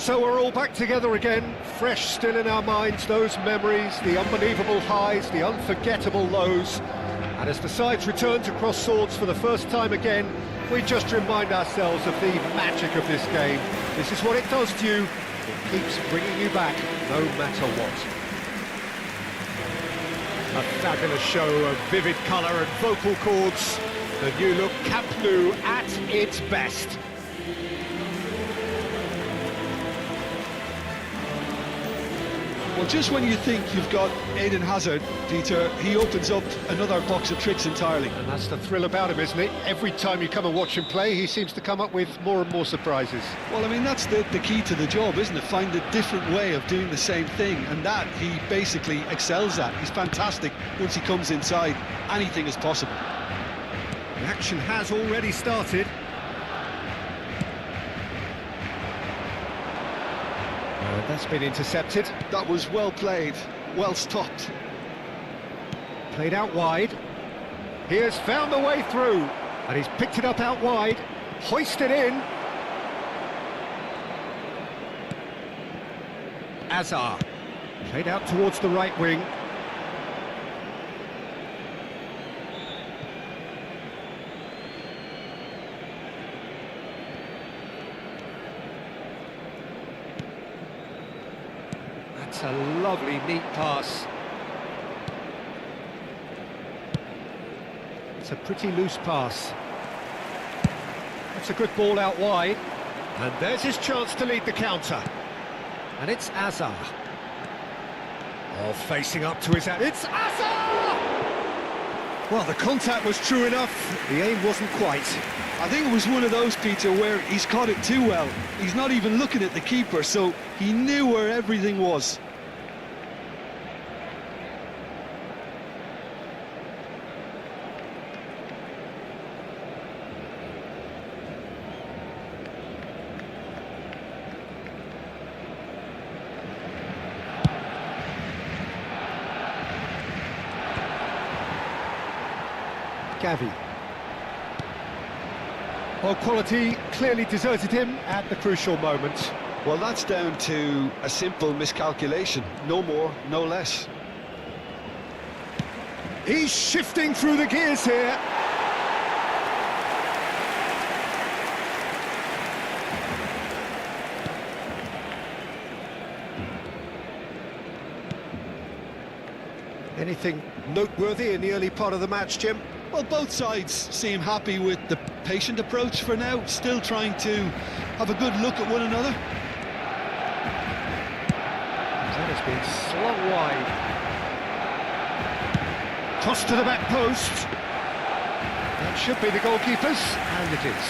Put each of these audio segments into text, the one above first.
So we're all back together again, fresh still in our minds, those memories, the unbelievable highs, the unforgettable lows. And as the sides return to cross swords for the first time again, we just remind ourselves of the magic of this game. This is what it does to you. It keeps bringing you back, no matter what. A fabulous show of vivid colour and vocal cords. The new look Camp Nou at its best. Well, just when you think you've got Eden Hazard, Peter, he opens up another box of tricks entirely. And that's the thrill about him, isn't it? Every time you come and watch him play, he seems to come up with more and more surprises. Well, I mean, that's the key to the job, isn't it? Find a different way of doing the same thing, and that he basically excels at. He's fantastic. Once he comes inside, anything is possible. The action has already started. That's been intercepted. That was well played, well stopped. Played out wide. He has found the way through, and he's picked it up out wide, hoisted in. Azar. Played out towards the right wing. That's a lovely, neat pass. It's a pretty loose pass. That's a good ball out wide. And there's his chance to lead the counter. And it's Azar. Oh, facing up to his... It's Azar! Well, the contact was true enough. The aim wasn't quite. I think it was one of those, Peter, where he's caught it too well. He's not even looking at the keeper, so he knew where everything was. Gavi. Well, quality clearly deserted him at the crucial moment. Well, that's down to a simple miscalculation. No more, no less. He's shifting through the gears here. Anything noteworthy in the early part of the match, Jim? Well, both sides seem happy with the patient approach for now, still trying to have a good look at one another. That has been slung wide. Cross to the back post. That should be the goalkeeper's, and it is.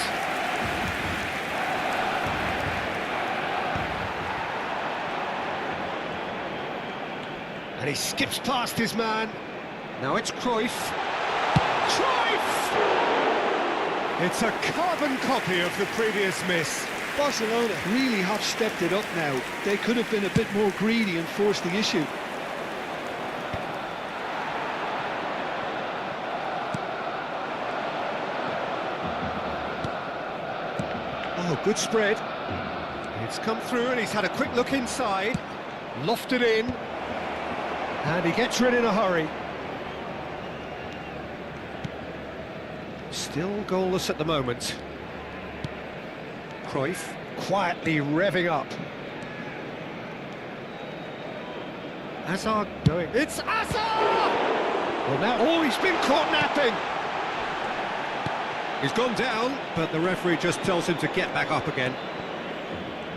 And he skips past his man. Now it's Cruyff. Cruyff! It's a carbon copy of the previous miss. Barcelona really have stepped it up now. They could have been a bit more greedy and forced the issue. Oh, good spread. It's come through and he's had a quick look inside. Lofted in. And he gets rid in a hurry. Still goalless at the moment. Cruyff quietly revving up. Azar going. It's Azar! Well, now, oh, he's been caught napping. He's gone down, but the referee just tells him to get back up again.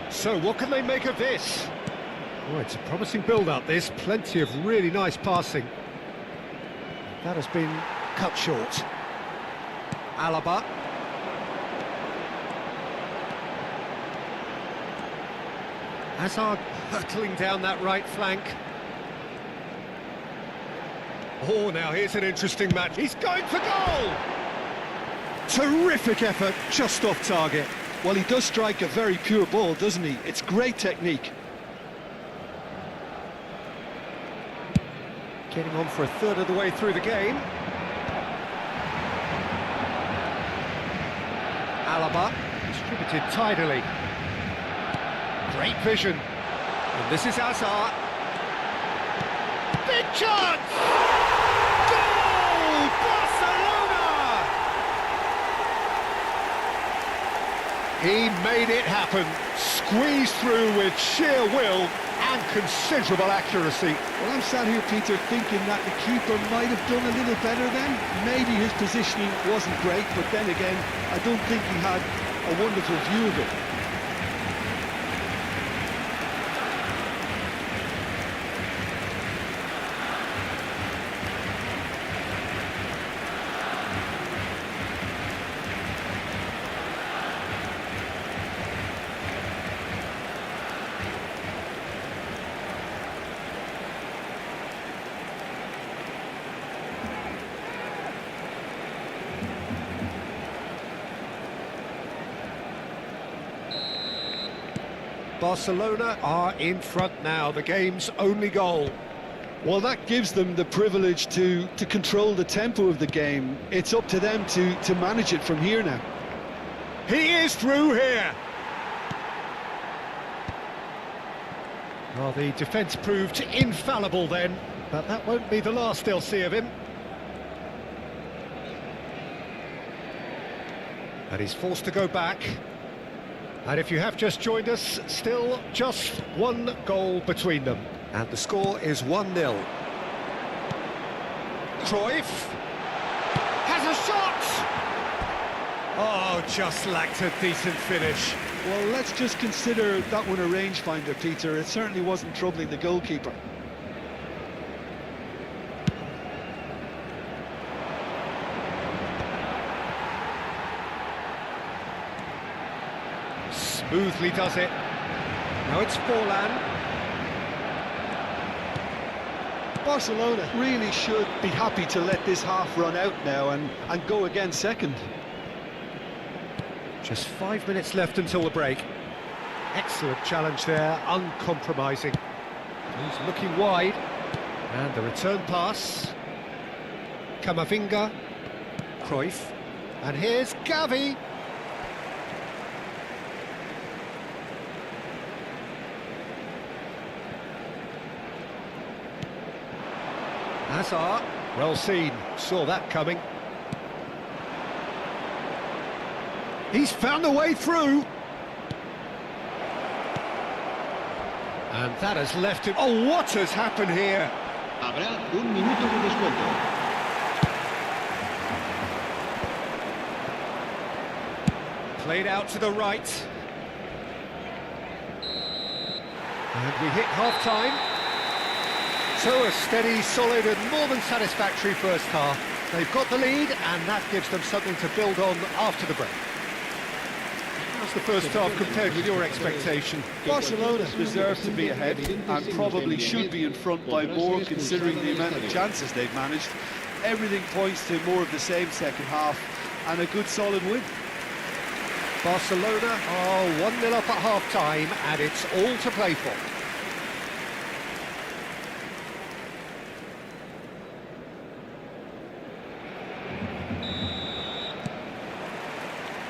So, what can they make of this? Oh, it's a promising build-up, this. Plenty of really nice passing. That has been cut short. Alaba. Hazard hurtling down that right flank. Oh, now here's an interesting match. He's going for goal! Terrific effort, just off target. Well, he does strike a very pure ball, doesn't he? It's great technique. Getting on for a third of the way through the game. Alaba, distributed tidily. Great vision. And this is Hazard. Big chance! Goal! Barcelona! He made it happen. Squeezed through with sheer will and considerable accuracy. Well, I'm sat here, Peter, thinking that the keeper might have done a little better then. Maybe his positioning wasn't great, but then again, I don't think he had a wonderful view of it. Barcelona are in front now, the game's only goal. Well, that gives them the privilege to control the tempo of the game. It's up to them to manage it from here now. He is through here. Well, the defence proved infallible then, but that won't be the last they'll see of him. And he's forced to go back. And if you have just joined us, still just one goal between them. And the score is 1-0. Cruyff has a shot! Oh, just lacked a decent finish. Well, let's just consider that one a rangefinder, Peter. It certainly wasn't troubling the goalkeeper. Smoothly does it. Now it's Forlan. Barcelona really should be happy to let this half run out now and go again second. Just 5 minutes left until the break. Excellent challenge there, uncompromising. He's looking wide. And the return pass. Camavinga. Cruyff. And here's Gavi. Hazard, well seen, saw that coming. He's found a way through. And that has left him... Oh, what has happened here? Habrá un minuto de descuento. Played out to the right. And we hit half-time. So a steady, solid and more than satisfactory first half. They've got the lead and that gives them something to build on after the break. How's the first half compared with your expectation? Barcelona deserve to be ahead and probably should be in front by more considering the amount of chances they've managed. Everything points to more of the same second half and a good solid win. Barcelona are 1-0 up at half-time and it's all to play for.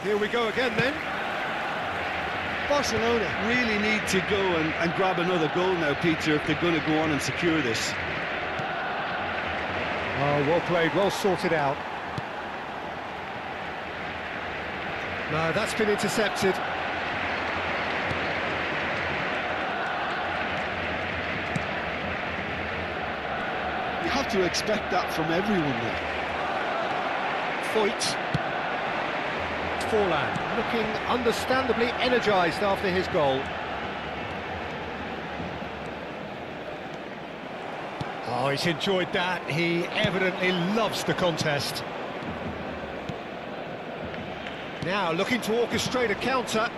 Here we go again then. Barcelona really need to go and grab another goal now, Peter, if they're going to go on and secure this. Oh, well played, well sorted out. No, that's been intercepted. You have to expect that from everyone now. Foyt. Forlan, looking understandably energised after his goal. Oh, he's enjoyed that. He evidently loves the contest. Now looking to orchestrate a counter.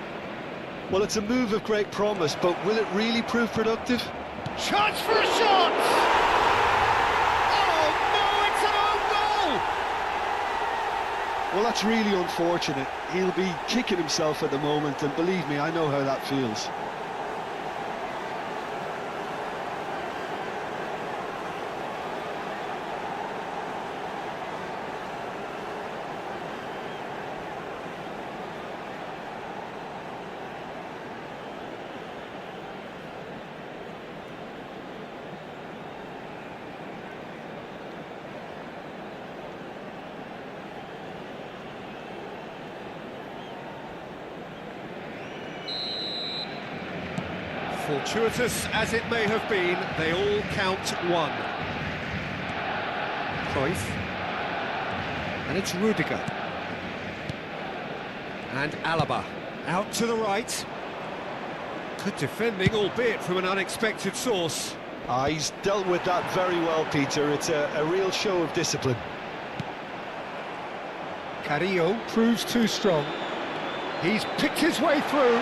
Well, it's a move of great promise, but will it really prove productive? Chance for a shot! Oh no, it's an own goal! Well, that's really unfortunate. He'll be kicking himself at the moment, and believe me, I know how that feels. Fortuitous as it may have been, they all count one. Cruyff. And it's Rudiger. And Alaba. Out to the right. Good defending, albeit from an unexpected source. He's dealt with that very well, Peter. It's a real show of discipline. Carrillo proves too strong. He's picked his way through.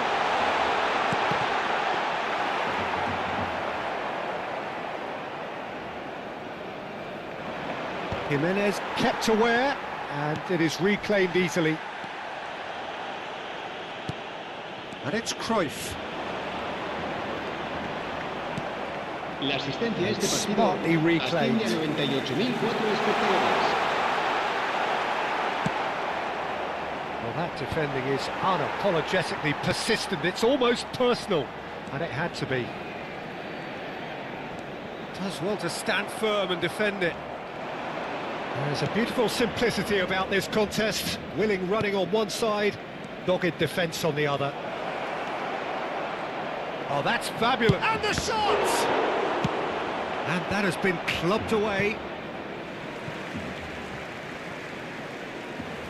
Jimenez kept aware, and it is reclaimed easily. And it's Cruyff. La asistencia a este partido Smartly reclaimed. asciende a 98.004 espectadores. Well, that defending is unapologetically persistent. It's almost personal, and it had to be. Does well to stand firm and defend it. There's a beautiful simplicity about this contest. Willing running on one side, dogged defence on the other. Oh, that's fabulous. And the shot! And that has been clubbed away.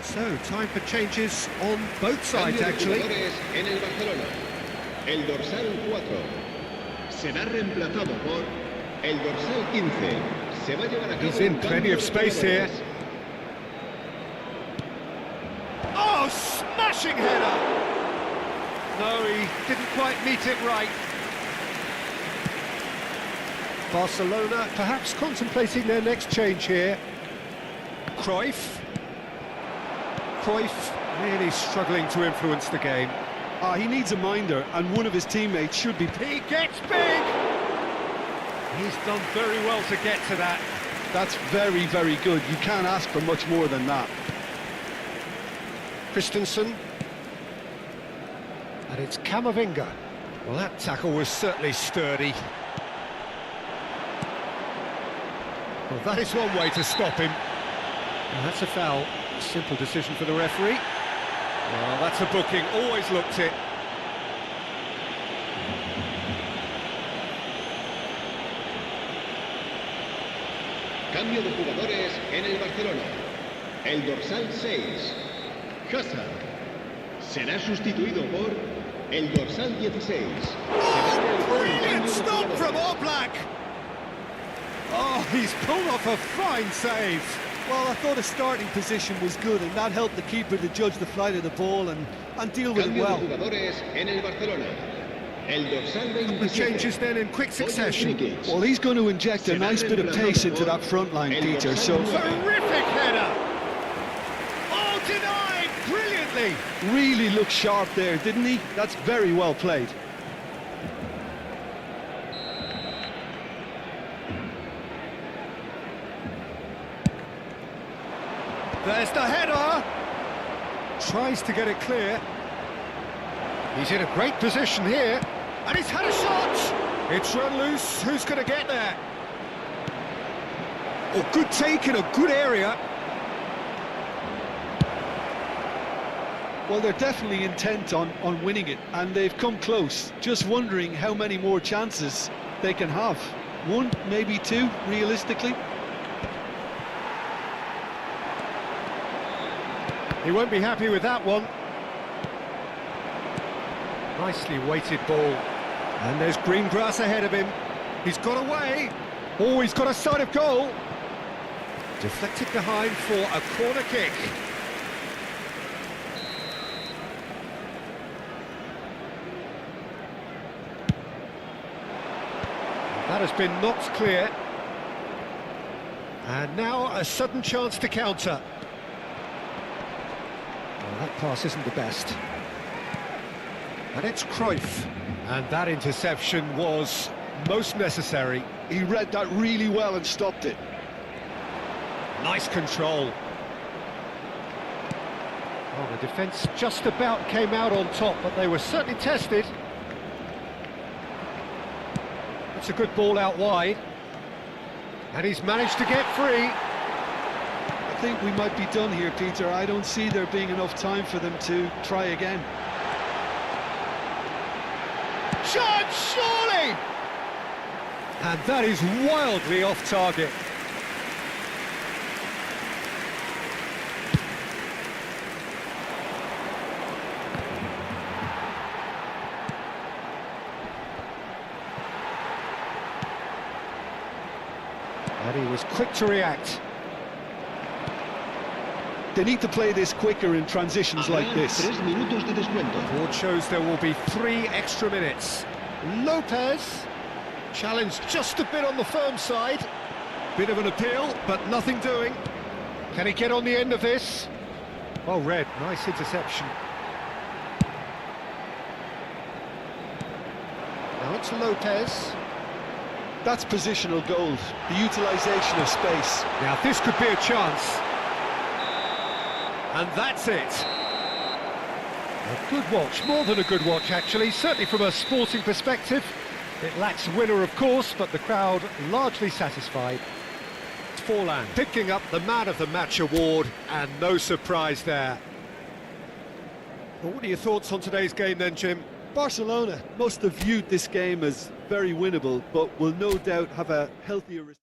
So, time for changes on both sides, Cambio de actually. jugadores en el Barcelona. El dorsal 4 será reemplazado por el dorsal 15. Se va a llevar a cabo He's in un plenty cambio of de space here. jugadores. Oh, smashing header! No, he didn't quite meet it right. Barcelona perhaps contemplating their next change here. Cruyff. Cruyff really struggling to influence the game. He needs a minder, and one of his teammates should be... He gets big! He's done very well to get to that. That's very, very good. You can't ask for much more than that. Christensen. And it's Camavinga. Well, that tackle was certainly sturdy. Well, that is one way to stop him. And that's a foul. Simple decision for the referee. Well, that's a booking. Always looked it. Cambio de jugadores en el Barcelona. El dorsal 6, Hazard, será sustituido por el dorsal 16. Brilliant stop from Oblak! Oh, he's pulled off a fine save. Well, I thought his starting position was good, and that helped the keeper to judge the flight of the ball and deal with it Cambio well. de jugadores en el Barcelona. El dorsal The 27. changes then in quick succession. Well, he's going to inject a nice bit of pace into that front line, Peter, so... Terrific header! Oh, denied brilliantly! Really looked sharp there, didn't he? That's very well played. There's the header! Tries to get it clear. He's in a great position here. And he's had a shot! It's run loose. Who's going to get there? Oh, good take in a good area. Well, they're definitely intent on winning it, and they've come close. Just wondering how many more chances they can have. One, maybe two, realistically. He won't be happy with that one. Nicely weighted ball. And there's green grass ahead of him. He's got away. Oh, he's got a sight of goal. Deflected behind for a corner kick. That has been knocked clear. And now a sudden chance to counter. Well, that pass isn't the best. And it's Cruyff. And that interception was most necessary. He read that really well and stopped it. Nice control. Oh, the defence just about came out on top, but they were certainly tested. It's a good ball out wide. And he's managed to get free. I think we might be done here, Peter. I don't see there being enough time for them to try again. Chance, surely! And that is wildly off target. And he was quick to react. They need to play this quicker in transitions like this. 3 minutos de descuento. Board shows there will be 3 extra minutes. Lopez, challenged just a bit on the firm side. Bit of an appeal, but nothing doing. Can he get on the end of this? Well read, nice interception. Now it's Lopez. That's positional gold, the utilisation of space. Now this could be a chance. And that's it. A good watch, more than a good watch actually, certainly from a sporting perspective. It lacks winner of course, but the crowd largely satisfied. It's Forlan picking up the Man of the Match award, and no surprise there. Well, what are your thoughts on today's game then, Jim? Barcelona must have viewed this game as very winnable, but will no doubt have a healthier...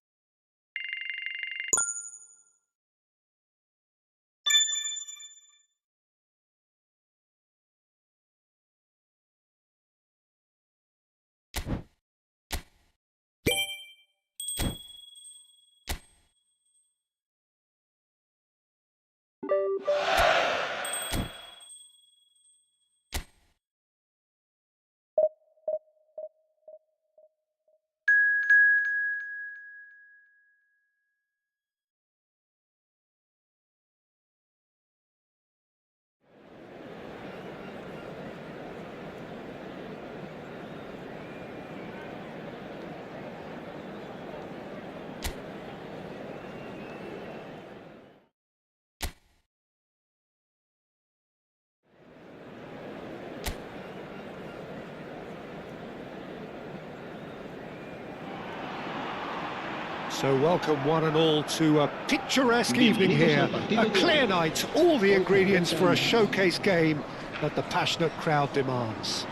So welcome one and all to a picturesque evening here, a clear night, all the ingredients for a showcase game that the passionate crowd demands.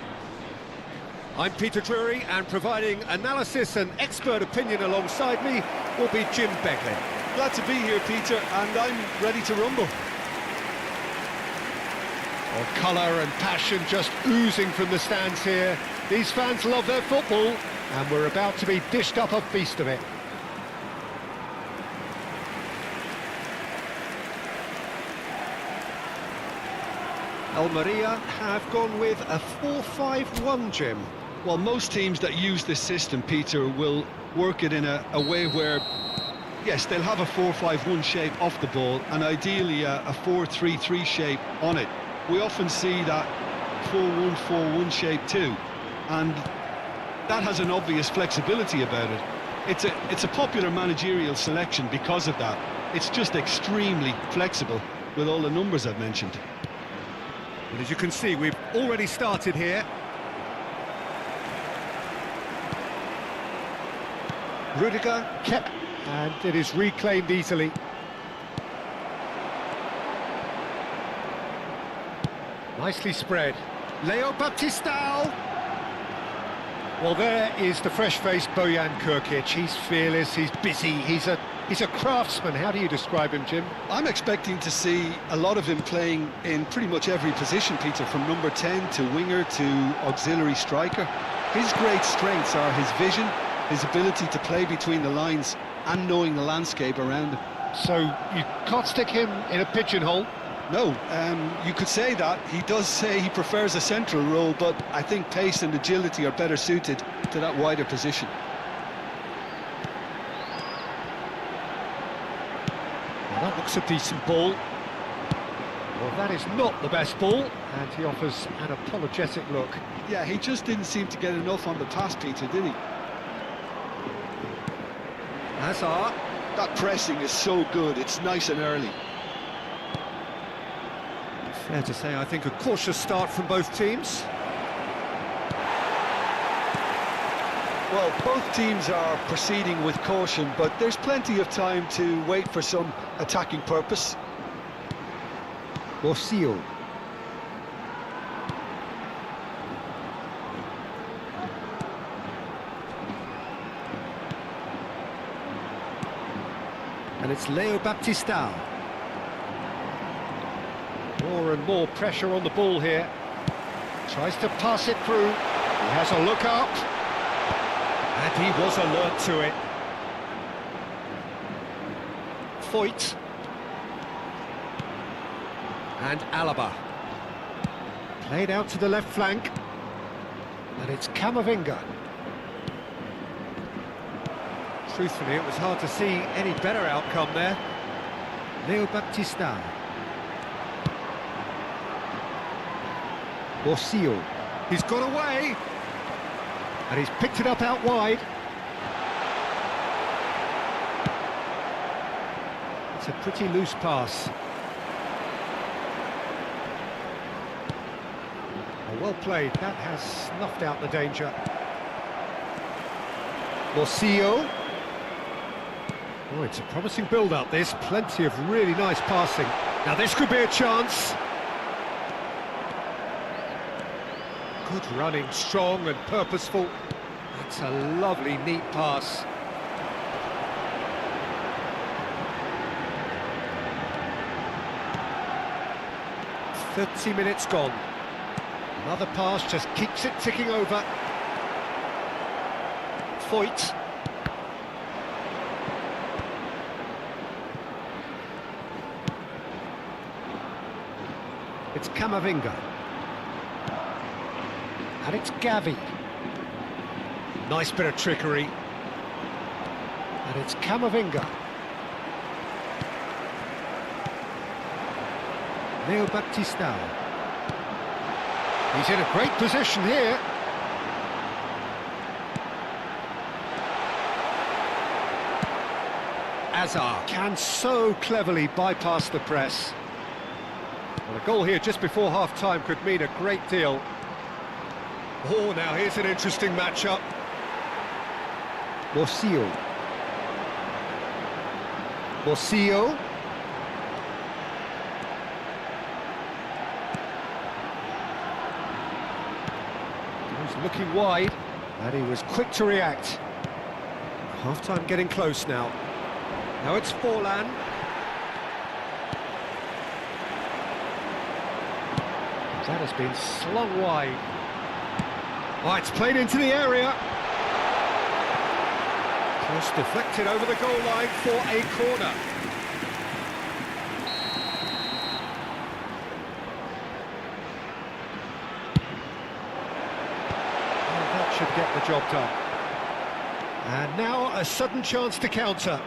I'm Peter Drury, and providing analysis and expert opinion alongside me will be Jim Begley. Glad to be here, Peter, and I'm ready to rumble. Well, colour and passion just oozing from the stands here. These fans love their football, and we're about to be dished up a feast of it. Almeria have gone with a 4-5-1, Jim. Well, most teams that use this system, Peter, will work it in a way where, yes, they'll have a 4-5-1 shape off the ball, and ideally a 4-3-3 shape on it. We often see that 4-1-4-1 shape too, and that has an obvious flexibility about it. It's a popular managerial selection because of that. It's just extremely flexible with all the numbers I've mentioned. Well, as you can see, we've already started here. Rudiger kept, and it is reclaimed easily. Nicely spread. Leo Baptistao. Well, there is the fresh-faced Bojan Kirkic. He's fearless, he's busy, he's a craftsman. How do you describe him, Jim? I'm expecting to see a lot of him playing in pretty much every position, Peter, from number 10 to winger to auxiliary striker. His great strengths are his vision, his ability to play between the lines, and knowing the landscape around him. So you can't stick him in a pigeonhole? No, you could say that. He does say he prefers a central role, but I think pace and agility are better suited to that wider position. Well, that looks a decent ball. Well, that is not the best ball, and he offers an apologetic look. Yeah, he just didn't seem to get enough on the pass, Peter, did he? Hazard. That pressing is so good, it's nice and early. Fair to say, I think a cautious start from both teams. Well, both teams are proceeding with caution, but there's plenty of time to wait for some attacking purpose. Borsillo. And it's Leo Baptistao. More and more pressure on the ball here. Tries to pass it through. He has a look up. And he was alert to it. Foyt. And Alaba. Played out to the left flank. And it's Camavinga. Truthfully, it was hard to see any better outcome there. Leo Baptistao. Borsillo. He's got away. And he's picked it up out wide. It's a pretty loose pass. Well played. That has snuffed out the danger. Borsillo. Oh, it's a promising build-up, this. Plenty of really nice passing. Now this could be a chance. Good running, strong and purposeful. That's a lovely, neat pass. "30 minutes gone. Another pass just keeps it ticking over. Foyt. It's Camavinga. And it's Gavi. Nice bit of trickery. And it's Camavinga. Leo Baptistao. He's in a great position here. Azar can so cleverly bypass the press. Well, a goal here just before half-time could mean a great deal. Oh, now here's an interesting matchup. Borsillo. Borsillo. Looking wide, and he was quick to react. Half-time getting close now. Now it's Forlan. That has been slung wide. Oh, it's played into the area. Cross deflected over the goal line for a corner. Should get the job done. And now a sudden chance to counter.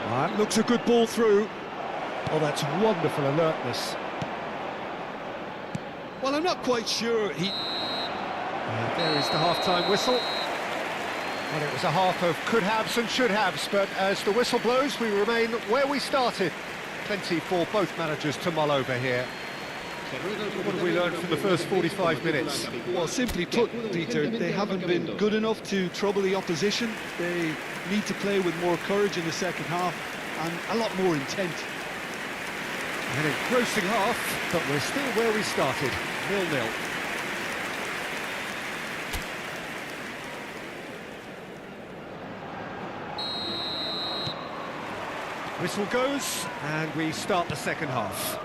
That looks a good ball through. Oh, that's wonderful alertness. Well, I'm not quite sure And there is the half-time whistle. Well, it was a half of could-haves and should-haves, but as the whistle blows, we remain where we started. Plenty for both managers to mull over here. What have we learned from the first 45 minutes? Well, simply put, Peter, they haven't been good enough to trouble the opposition. They need to play with more courage in the second half and a lot more intent. An engrossing half, but we're still where we started, 0-0. Whistle goes, and we start the second half.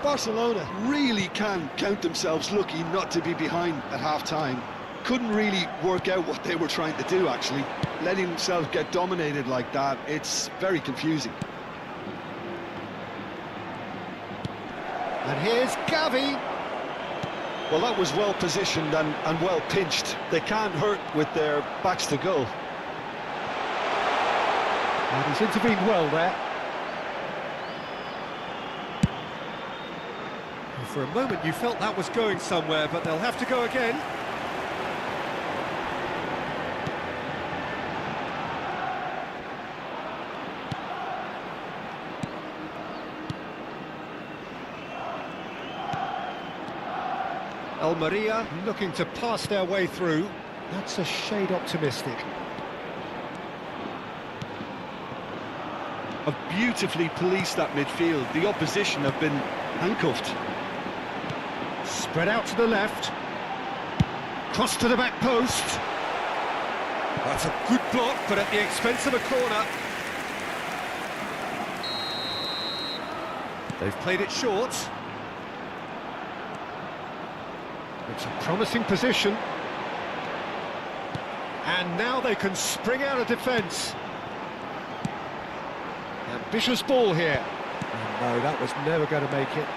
Barcelona really can count themselves lucky not to be behind at half-time. Couldn't really work out what they were trying to do, actually. Letting themselves get dominated like that, it's very confusing. And here's Gavi. Well, that was well positioned and well pinched. They can't hurt with their backs to goal. And he's intervened well there. For a moment you felt that was going somewhere, but they'll have to go again. Almeria looking to pass their way through. That's a shade optimistic. Have beautifully policed that midfield. The opposition have been handcuffed. Spread out to the left. Cross to the back post. That's a good block, but at the expense of a corner. They've played it short. It's a promising position. And now they can spring out of defence. Ambitious ball here. Oh, no, that was never going to make it.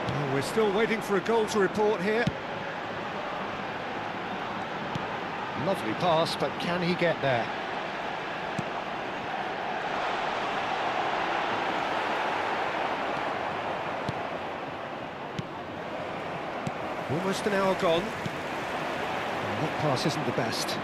Oh, we're still waiting for a goal to report here. Lovely pass, but can he get there? Almost an hour gone. And that pass isn't the best.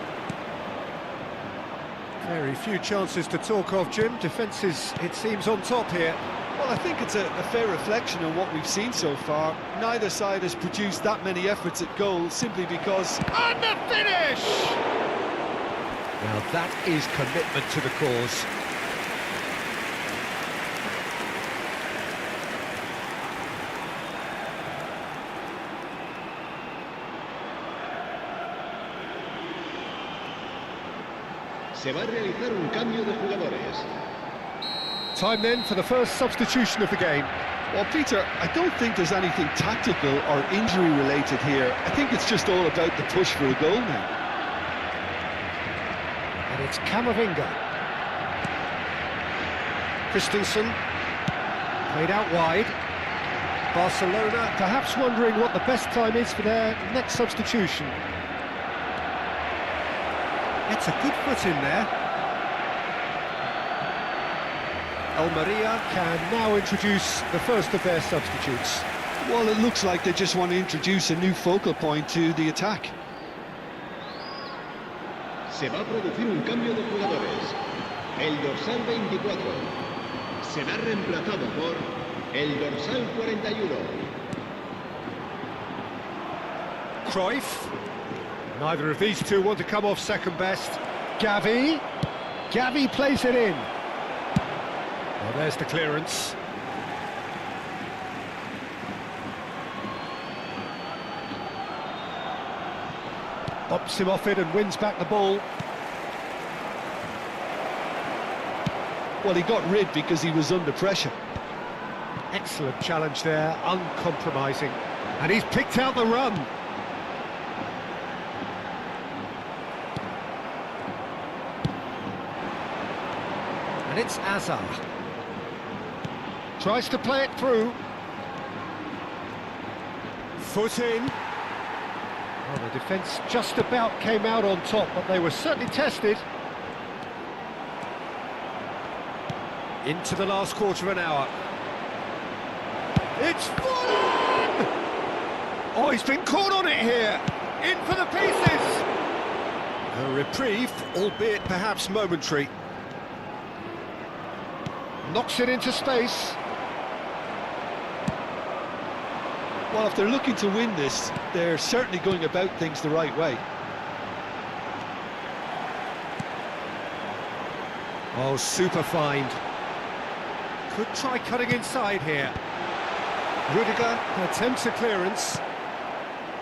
Very few chances to talk of, Jim. Defence is, it seems, on top here. Well, I think it's a fair reflection on what we've seen so far. Neither side has produced that many efforts at goal simply because... And the finish! Now that is commitment to the cause. Se va a realizar un cambio de jugadores. Time then for the first substitution of the game. Well, Peter, I don't think there's anything tactical or injury-related here. I think it's just all about the push for a goal now. And it's Camavinga. Christensen. Played out wide. Barcelona perhaps wondering what the best time is for their next substitution. Gets a good foot in there. Almeria can now introduce the first of their substitutes. Well, it looks like they just want to introduce a new focal point to the attack. Se va a producir un cambio de jugadores. El dorsal 24 será reemplazado por el dorsal 41. Cruyff. Neither of these two want to come off second best. Gavi. Gavi plays it in. Well, there's the clearance. Bops him off it and wins back the ball. Well, he got rid because he was under pressure. Excellent challenge there, uncompromising. And he's picked out the run. And it's Azar. Tries to play it through. Foot in. Well, the defence just about came out on top, but they were certainly tested. Into the last quarter of an hour. It's fallen! Oh, he's been caught on it here. In for the pieces. A reprieve, albeit perhaps momentary. Knocks it into space. Well, if they're looking to win this, they're certainly going about things the right way. Oh, super find. Could try cutting inside here. Rudiger attempts a clearance.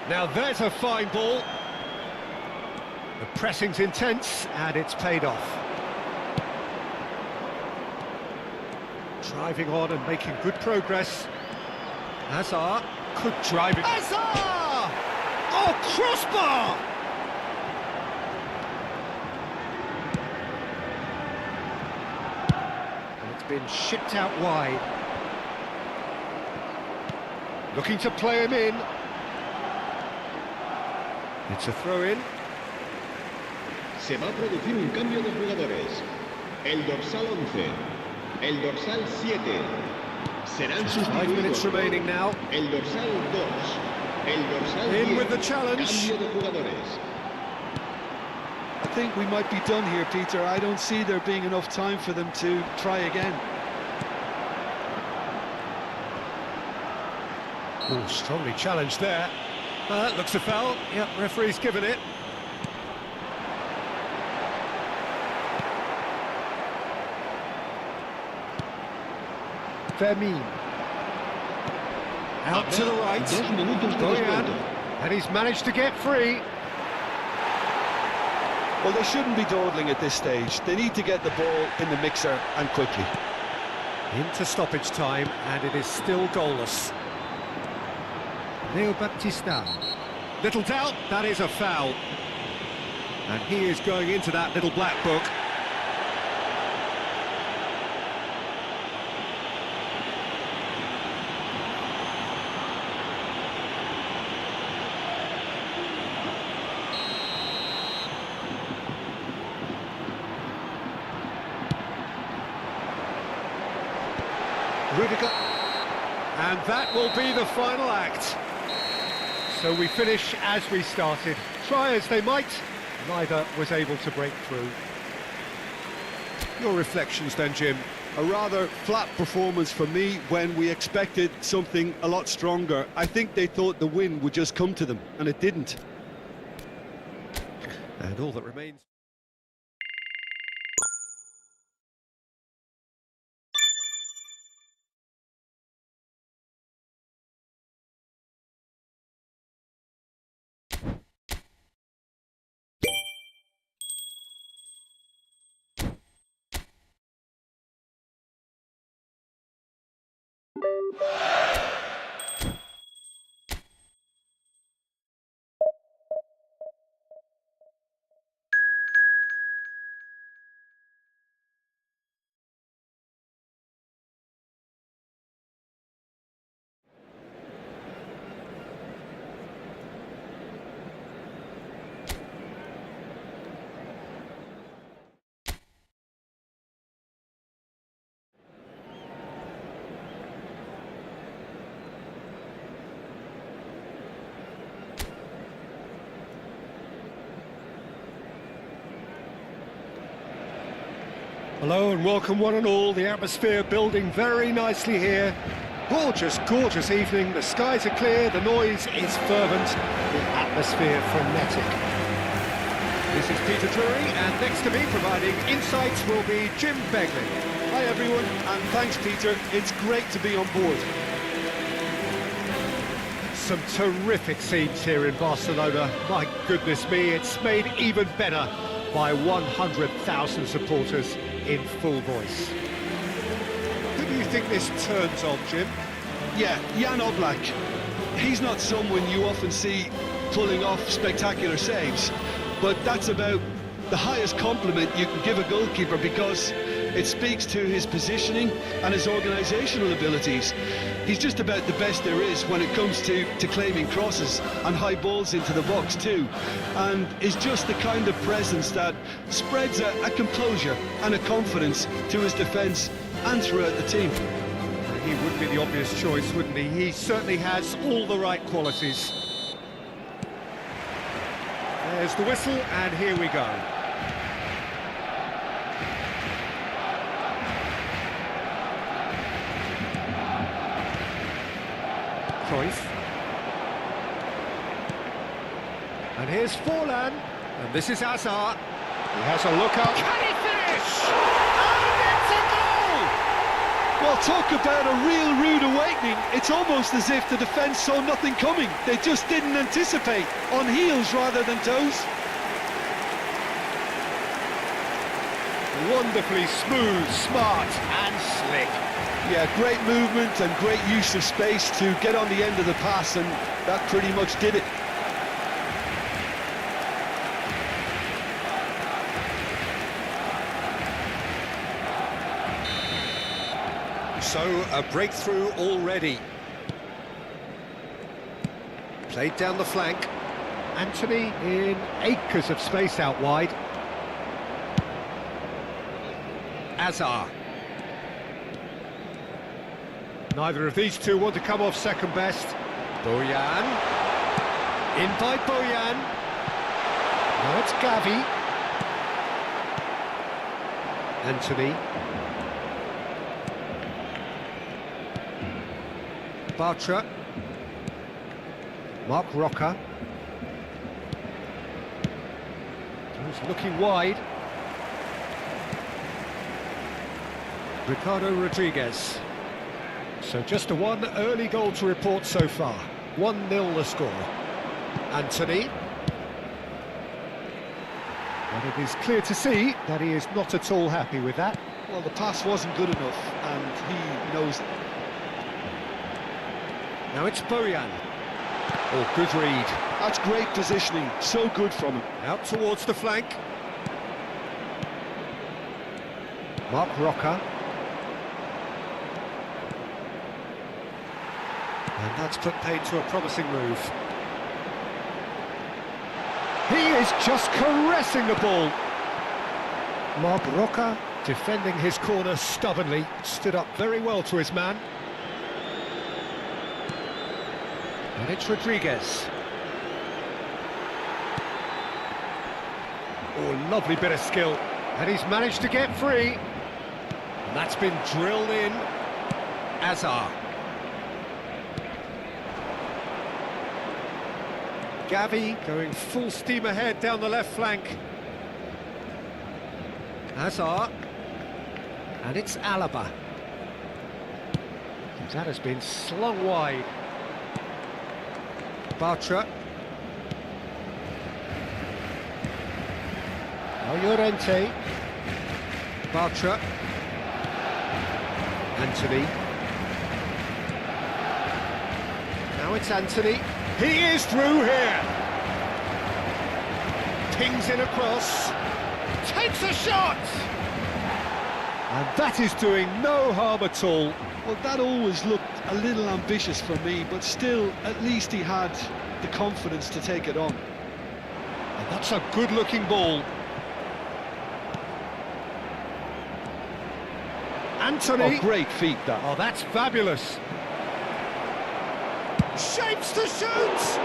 Now there's a fine ball. The pressing's intense and it's paid off. Driving on and making good progress. Hazard could drive it. Hazard! Oh, crossbar! And it's been shipped out wide. Looking to play him in. It's a throw-in. Se va a producir un cambio de jugadores. El dorsal 11, el dorsal 7 serán Just 5 sustituidos minutes por remaining now. el dorsal 2, el dorsal In 10. with the challenge. Cambio de jugadores. I think we might be done here, Peter. I don't see there being enough time for them to try again. Oh, strongly challenged there. Looks a foul. Yep, referee's given it. Fermin. Out to the right. 2 minutos de Going descuento. and he's managed to get free. Well, they shouldn't be dawdling at this stage. They need to get the ball in the mixer and quickly. Into stoppage time, and it is still goalless. Leo Baptista. Little doubt, that is a foul. And he is going into that little black book. Rudiger, and that will be the final act. So we finish as we started. Try as they might, neither was able to break through. Your reflections then, Jim? A rather flat performance for me when we expected something a lot stronger. I think they thought the win would just come to them, and it didn't. And all that remains... Hello and welcome one and all. The atmosphere building very nicely here. Gorgeous, gorgeous evening. The skies are clear, the noise is fervent, the atmosphere frenetic. This is Peter Drury, and next to me providing insights will be Jim Begley. Hi everyone, and thanks Peter. It's great to be on board. Some terrific scenes here in Barcelona. My goodness me, it's made even better by 100,000 supporters in full voice. Who do you think this turns on, Jim? Yeah, Jan Oblak. He's not someone you often see pulling off spectacular saves, but that's about the highest compliment you can give a goalkeeper, because it speaks to his positioning and his organisational abilities. He's just about the best there is when it comes to claiming crosses and high balls into the box too, and is just the kind of presence that spreads a composure and a confidence to his defence and throughout the team. He would be the obvious choice, wouldn't he? He certainly has all the right qualities. There's the whistle, and here we go. Cruyff. And here's Forlan, and this is Hazard. He has a look up. Can he finish? And it's a goal! Well, talk about a real rude awakening. It's almost as if the defence saw nothing coming. They just didn't anticipate, on heels rather than toes. Wonderfully smooth, smart and slick. Yeah, great movement and great use of space to get on the end of the pass, and that pretty much did it. So, a breakthrough already. Played down the flank. Anthony in acres of space out wide. Hazard. Neither of these two want to come off second best. Bojan. In by Bojan. Now it's Gavi. Anthony. Bartra. Mark Roca. He's looking wide. Ricardo Rodriguez. So just a one early goal to report so far. 1-0 the score. Anthony. And it is clear to see that he is not at all happy with that. Well, the pass wasn't good enough, and he knows it. Now it's Bojan. Oh, good read. That's great positioning, so good from him. Out towards the flank. Mark Roca. And that's put paid to a promising move. He is just caressing the ball. Mark Roca defending his corner stubbornly, stood up very well to his man. And it's Rodriguez. Oh, lovely bit of skill. And he's managed to get free. And that's been drilled in. Azar. Gavi going full steam ahead down the left flank. Azar. And it's Alaba. That has been slung wide. Bartra. Now Llorente. Bartra. Anthony. Now it's Anthony. He is through here. Pings in across. Takes a shot. And that is doing no harm at all. Well, that always looked a little ambitious for me, but still, at least he had the confidence to take it on. And that's a good-looking ball. Anthony. Oh, great feet, that. Oh, that's fabulous. Shapes to shoot!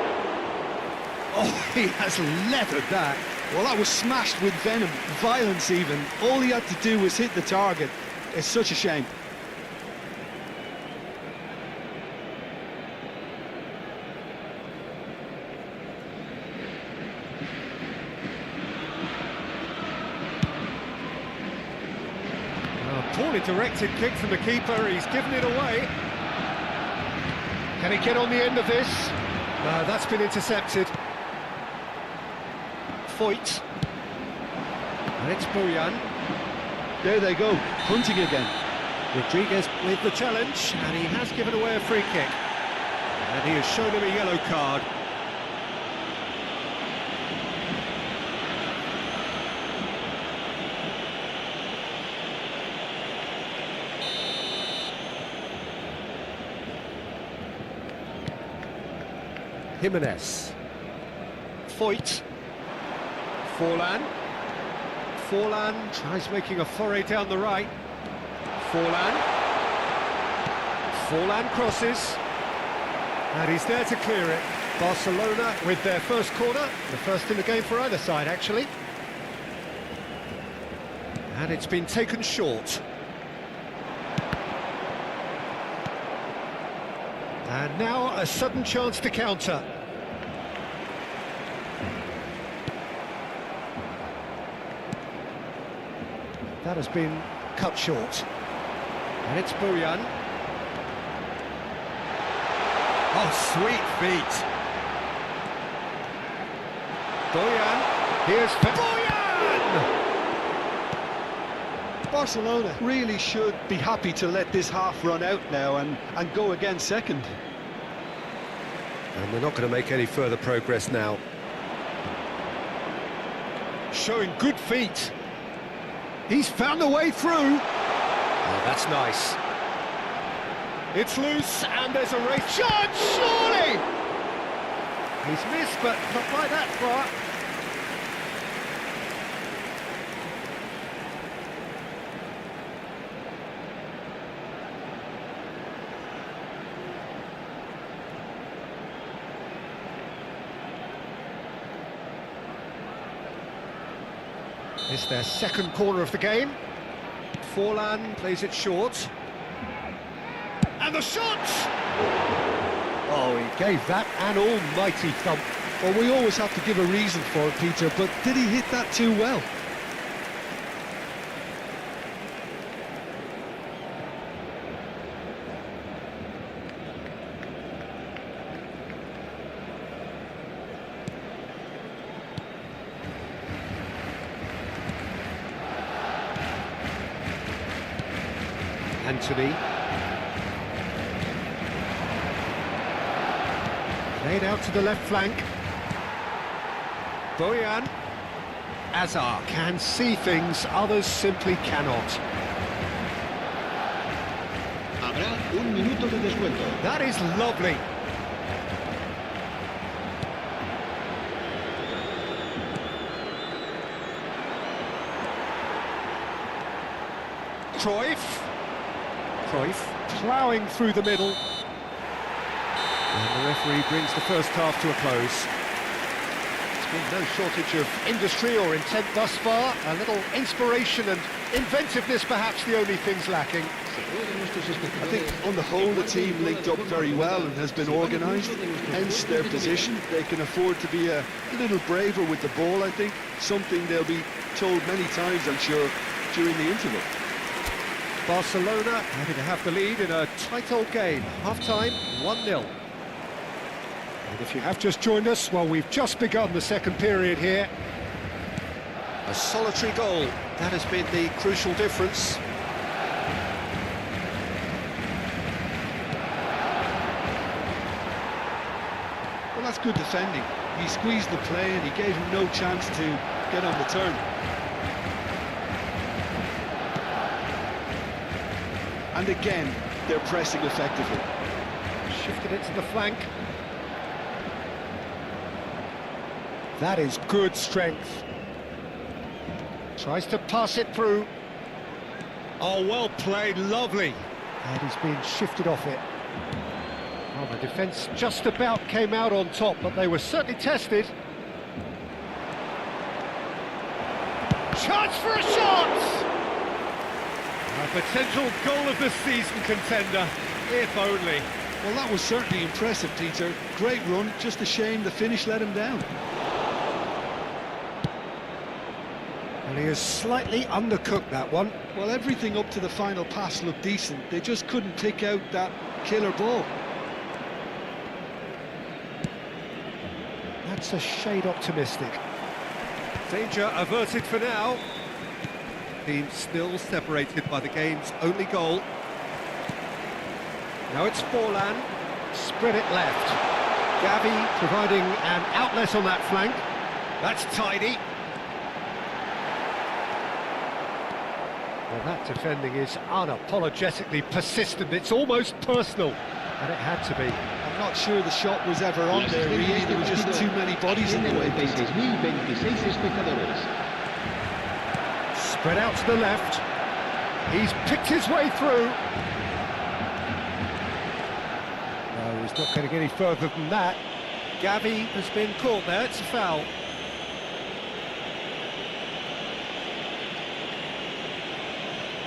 Oh, he has leathered that. Well, that was smashed with venom, violence even. All he had to do was hit the target. It's such a shame. Poorly directed kick from the keeper, he's given it away. Can he get on the end of this? No, that's been intercepted. Foyt. And it's Bojan. There they go, hunting again. Rodriguez with the challenge, and he has given away a free kick. And he has shown him a yellow card. Jimenez. Foyt. Forlan. Forlan tries making a foray down the right. Forlan. Forlan crosses. And he's there to clear it. Barcelona with their first corner. The first in the game for either side, actually. And it's been taken short. And now a sudden chance to counter. That has been cut short. And it's Bojan. Oh, sweet feet. Bojan. Here's Bojan! Barcelona really should be happy to let this half run out now and go again second. And they're not going to make any further progress now. Showing good feet. He's found a way through. Oh, that's nice. It's loose, and there's a race shot, surely! He's missed, but not by that far. It's their second corner of the game. Forlan plays it short. And the shot! Oh, he gave that an almighty thump. Well, we always have to give a reason for it, Peter, but did he hit that too well? Anthony. Played out to the left flank. Bojan. Azar can see things others simply cannot. Habrá un minuto de descuento. That is lovely. Cruyff ploughing through the middle. And the referee brings the first half to a close. There's been no shortage of industry or intent thus far. A little inspiration and inventiveness perhaps the only things lacking. I think on the whole the team linked up very well and has been organised, hence their position. They can afford to be a little braver with the ball, I think. Something they'll be told many times, I'm sure, during the interval. Barcelona happy to have the lead in a tight old game. Half-time, 1-0. And if you have just joined us, well, we've just begun the second period here. A solitary goal, that has been the crucial difference. Well, that's good defending. He squeezed the play and he gave him no chance to get on the turn. And again, they're pressing effectively. Shifted it to the flank. That is good strength. Tries to pass it through. Oh, well played, lovely. And he's been shifted off it. Well, the defence just about came out on top, but they were certainly tested. Chance for a shot! A potential goal of the season contender, if only. Well, that was certainly impressive, Peter. Great run, just a shame the finish let him down. And he has slightly undercooked that one. Well, everything up to the final pass looked decent. They just couldn't pick out that killer ball. That's a shade optimistic. Danger averted for now. Team still separated by the game's only goal. Now it's Forlan, spread it left. Gavi providing an outlet on that flank. That's tidy. Well, that defending is unapologetically persistent. It's almost personal, and it had to be. I'm not sure the shot was ever on there, really. There were just too many bodies in the way. 96.026 espectadores. Spread out to the left. He's picked his way through. No, he's not going to get any further than that. Gavi has been caught there. It's a foul.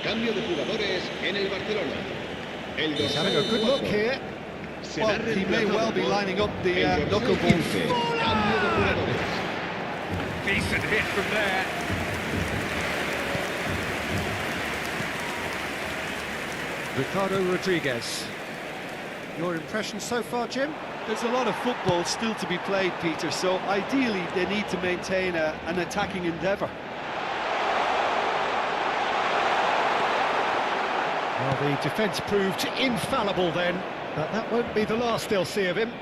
Cambio de jugadores en el Barcelona. El He's having a good look here. Well, he may well be lining up the knuckleball. Cambio de jugadores. Decent hit from there. Ricardo Rodriguez. Your impression so far, Jim? There's a lot of football still to be played, Peter, so ideally they need to maintain an attacking endeavour. Well, the defence proved infallible then, but that won't be the last they'll see of him.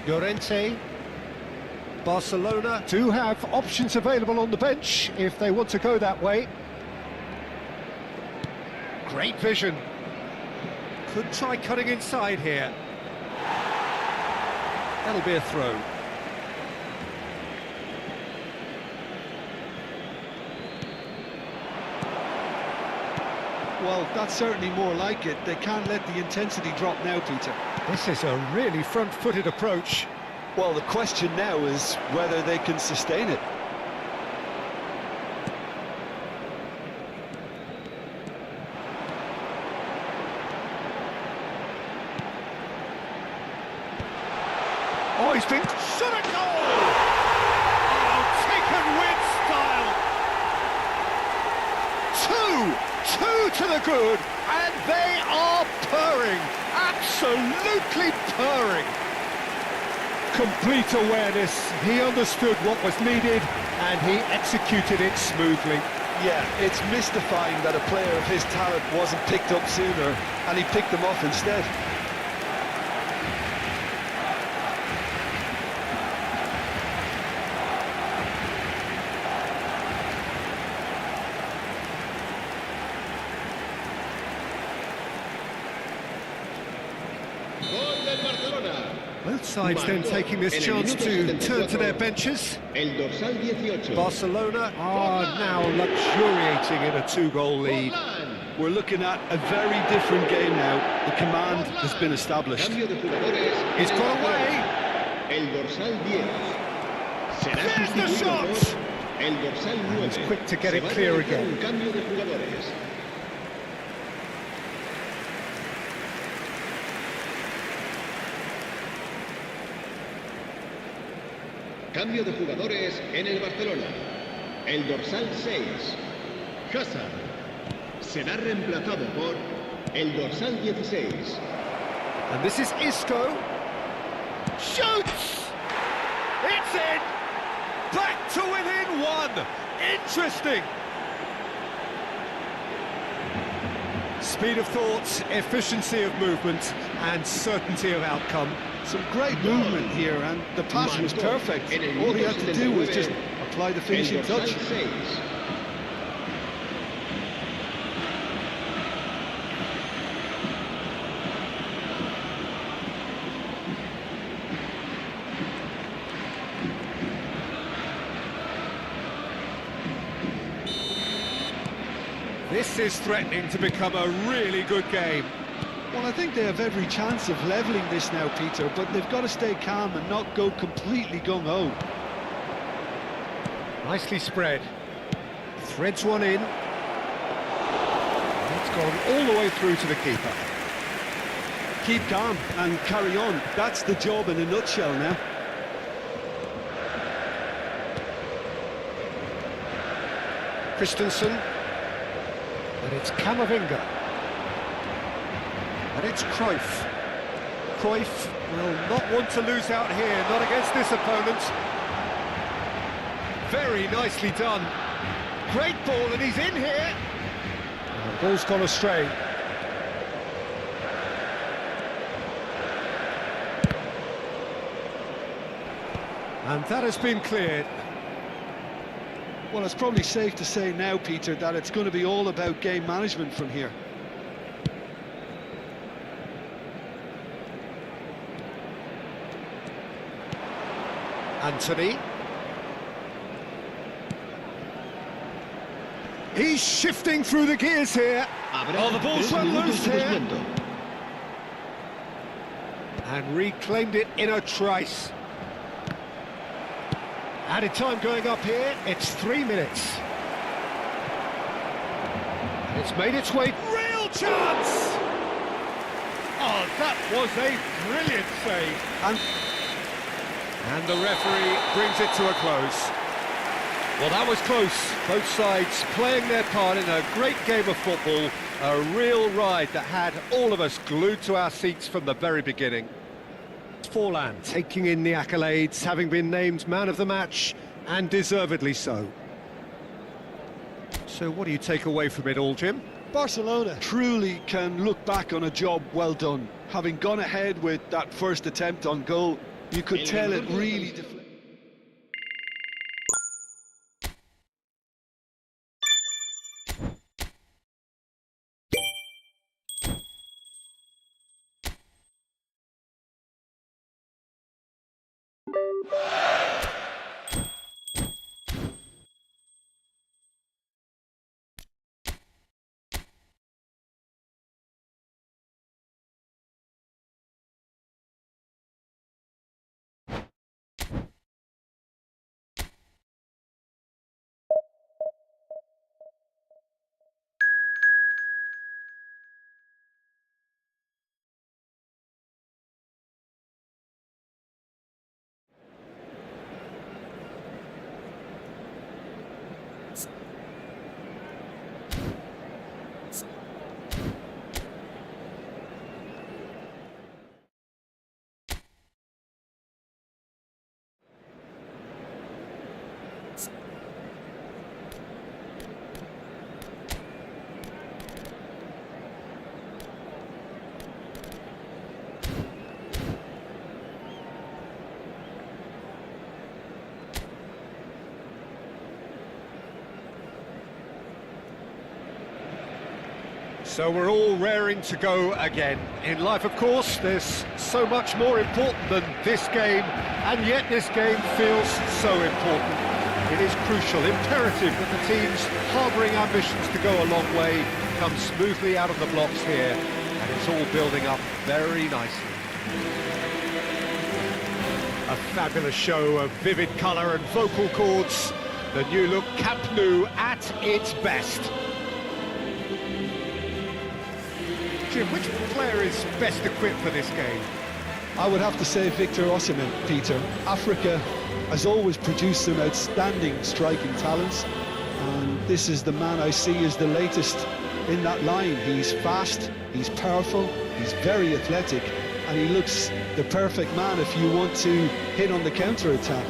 Llorente. Barcelona do have options available on the bench if they want to go that way. Great vision. Could try cutting inside here. That'll be a throw. Well, that's certainly more like it. They can't let the intensity drop now, Peter. This is a really front-footed approach. Well, the question now is whether they can sustain it. Oh, he's been shot at goal! Oh, taken with style! Two to the good, and they are purring, absolutely purring. Complete awareness, he understood what was needed, and he executed it smoothly. Yeah, it's mystifying that a player of his talent wasn't picked up sooner, and he picked them off instead. Gol del Barcelona. Both sides then taking this chance to turn to their benches. El dorsal 18. Barcelona are now luxuriating in a 2-goal lead. We're looking at a very different game now. The command has been established. Cambio de jugadores. It's en el got Barcelona. away. El dorsal 10. Será There's the sustituido shot. por el dorsal 9. He's quick to get Se it va a clear realizar again. un cambio de jugadores. Cambio de jugadores en el Barcelona. El dorsal 6. Hazard. Será reemplazado por el dorsal 16. And this is Isco. Shoots! It's in! Back to within one! Interesting! Speed of thought, efficiency of movement, and certainty of outcome. Some great movement here, and the pass was perfect. All he had to do was just apply the finishing El dorsal touch. 6. This is threatening to become a really good game. Well, I think they have every chance of levelling this now, Peter, but they've got to stay calm and not go completely gung-ho. Nicely spread. Threads one in. It's gone all the way through to the keeper. Keep calm and carry on. That's the job in a nutshell now. Christensen. And it's Camavinga. And it's Cruyff. Cruyff will not want to lose out here, not against this opponent. Very nicely done. Great ball, and he's in here. And the ball's gone astray. And that has been cleared. Well, it's probably safe to say now, Peter, that it's going to be all about game management from here. Anthony. He's shifting through the gears here. Oh, the ball's run loose here. And reclaimed it in a trice. Added time going up here, it's 3 minutes. It's made its way, real chance! Oh, that was a brilliant save. And the referee brings it to a close. Well, that was close. Both sides playing their part in a great game of football. A real ride that had all of us glued to our seats from the very beginning. Forlan taking in the accolades, having been named man of the match, and deservedly so. So what do you take away from it all, Jim? Barcelona truly can look back on a job well done. Having gone ahead with that first attempt on goal, you could tell it really... So we're all raring to go again. In life, of course, there's so much more important than this game, and yet this game feels so important. It is crucial, imperative that the teams harbouring ambitions to go a long way come smoothly out of the blocks here, and it's all building up very nicely. A fabulous show of vivid colour and vocal cords. The new look Camp Nou at its best. Jim, which player is best equipped for this game? I would have to say Victor Osimhen, Peter. Africa has always produced some outstanding striking talents, and this is the man I see as the latest in that line. He's fast, he's powerful, he's very athletic, and he looks the perfect man if you want to hit on the counter-attack.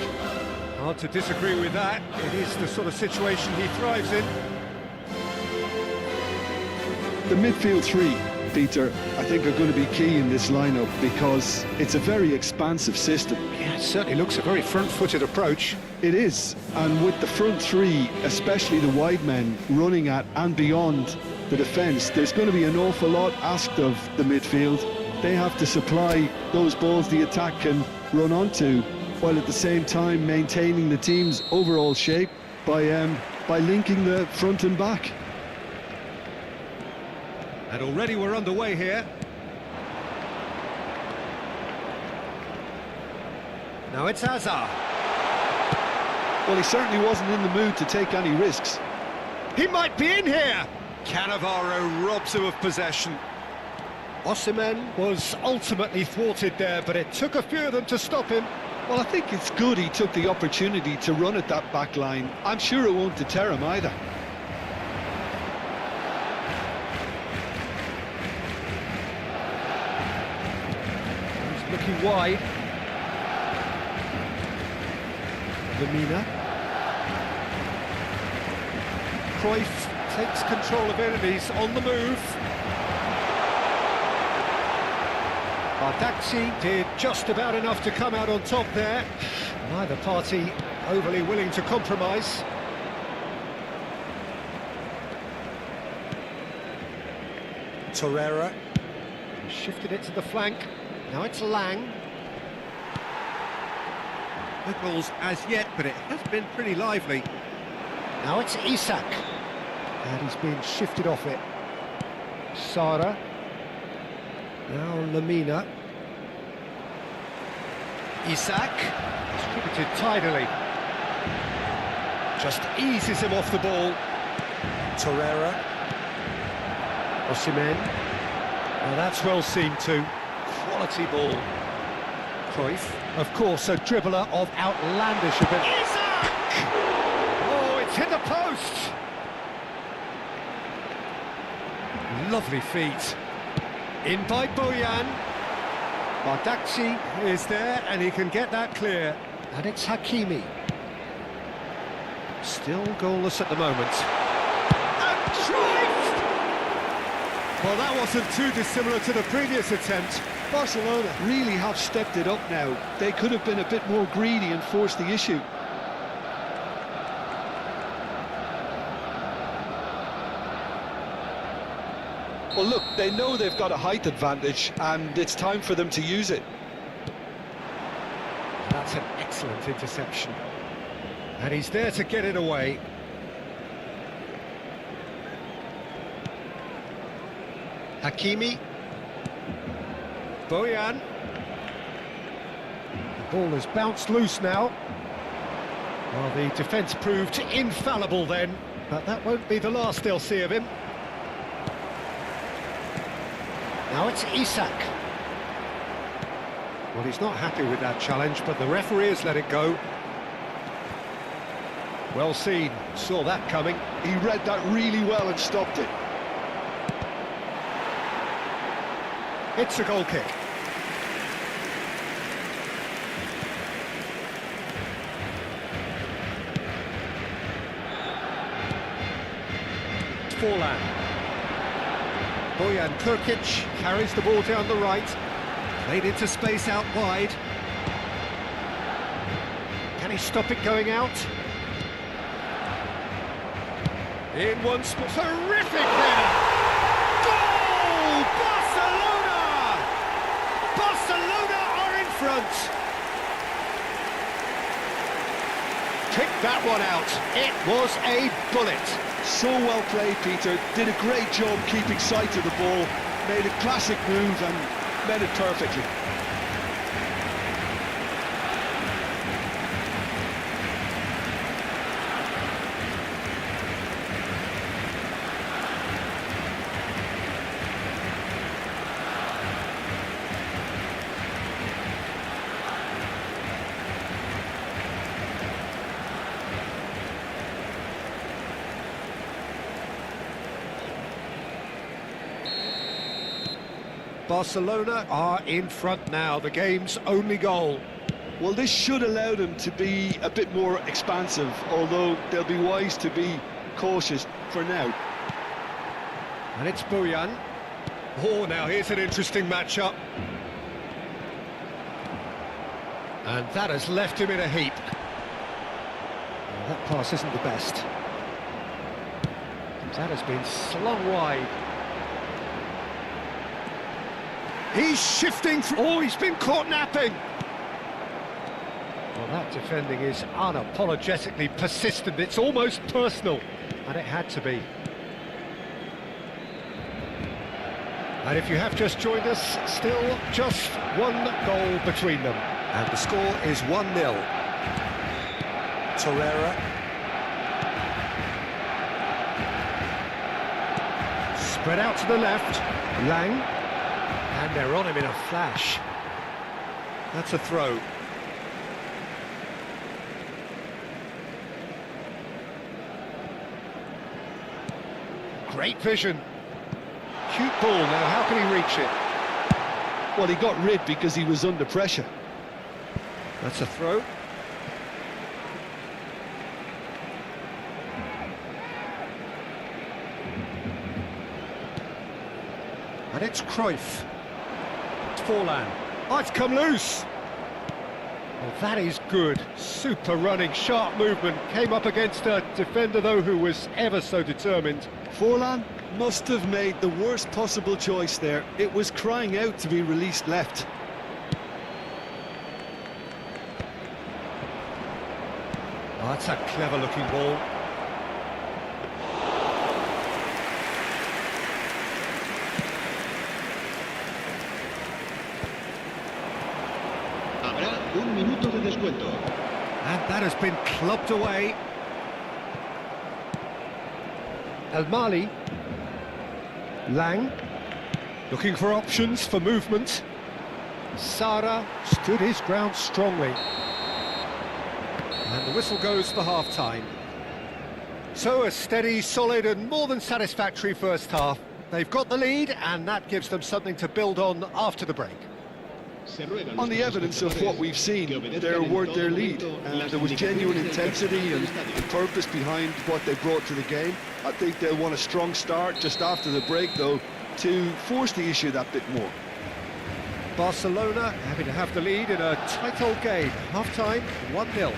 Hard to disagree with that. It is the sort of situation he thrives in. The midfield three, Peter, I think are going to be key in this lineup because it's a very expansive system. Yeah, it certainly looks a very front-footed approach. It is, and with the front three, especially the wide men, running at and beyond the defence, there's going to be an awful lot asked of the midfield. They have to supply those balls the attack can run onto, while at the same time maintaining the team's overall shape by linking the front and back. And already we're underway here. Now it's Hazard. Well, he certainly wasn't in the mood to take any risks. He might be in here! Cannavaro robs him of possession. Osimhen was ultimately thwarted there, but it took a few of them to stop him. Well, I think it's good he took the opportunity to run at that back line. I'm sure it won't deter him either. He's looking wide. Lamina. Cruyff takes control of it and he's on the move. Bardakci did just about enough to come out on top there. Neither party overly willing to compromise. Torreira shifted it to the flank. Now it's Lang. No goals as yet, but it has been pretty lively. Now it's Isak. And he's being shifted off it. Sara. Now Lamina. Isak, distributed tidily. Just eases him off the ball. Torreira. Osimhen. Well, that's well seen too. Quality ball. Cruyff. Of course, a dribbler of outlandish ability. Isak! Oh, it's hit the post! Lovely feet. In by Bojan. Bardakci is there and he can get that clear. And it's Hakimi. Still goalless at the moment. And Cruyff! Well, that wasn't too dissimilar to the previous attempt. Barcelona really have stepped it up now. They could have been a bit more greedy and forced the issue. Well, look, they know they've got a height advantage, and it's time for them to use it. That's an excellent interception. And he's there to get it away. Hakimi. Bojan. The ball has bounced loose now. Well, the defence proved infallible then, but that won't be the last they'll see of him. Now it's Isak. Well, he's not happy with that challenge, but the referee has let it go. Well seen, saw that coming. He read that really well and stopped it. It's a goal kick. Forlan. Bojan Krkic carries the ball down the right. Played into space out wide. Can he stop it going out? In once more. Terrific header! Goal! chance. Kicked that one out. It was a bullet. So well played, Peter. Did a great job keeping sight of the ball. Made a classic move and met it perfectly. Barcelona are in front now, the game's only goal. Well, this should allow them to be a bit more expansive, although they'll be wise to be cautious for now. And it's Bojan. Oh, now here's an interesting matchup. And that has left him in a heap. Well, that pass isn't the best. That has been slung wide. He's shifting through. Oh, he's been caught napping. Well, that defending is unapologetically persistent. It's almost personal, and it had to be. And if you have just joined us, still just one goal between them. And the score is 1-0. Torreira. Spread out to the left. Lang. And they're on him in a flash. That's a throw. Great vision. Cute ball. Now, how can he reach it? Well, he got rid because he was under pressure. That's a throw. And it's Cruyff. Forlan. Oh, it's come loose. Well, that is good. Super running, sharp movement. Came up against a defender, though, who was ever so determined. Forlan must have made the worst possible choice there. It was crying out to be released left. Oh, that's a clever-looking ball. Un minuto de descuento. And that has been clubbed away. El Mali. Lang. Looking for options for movement. Sara stood his ground strongly. And the whistle goes for half-time. So a steady, solid and more than satisfactory first half. They've got the lead and that gives them something to build on after the break. On the evidence of what we've seen, they're worth their lead. There was genuine intensity and purpose behind what they brought to the game. I think they'll want a strong start just after the break, though, to force the issue that bit more. Barcelona having to have the lead in a tight old game. Half-time, 1-0.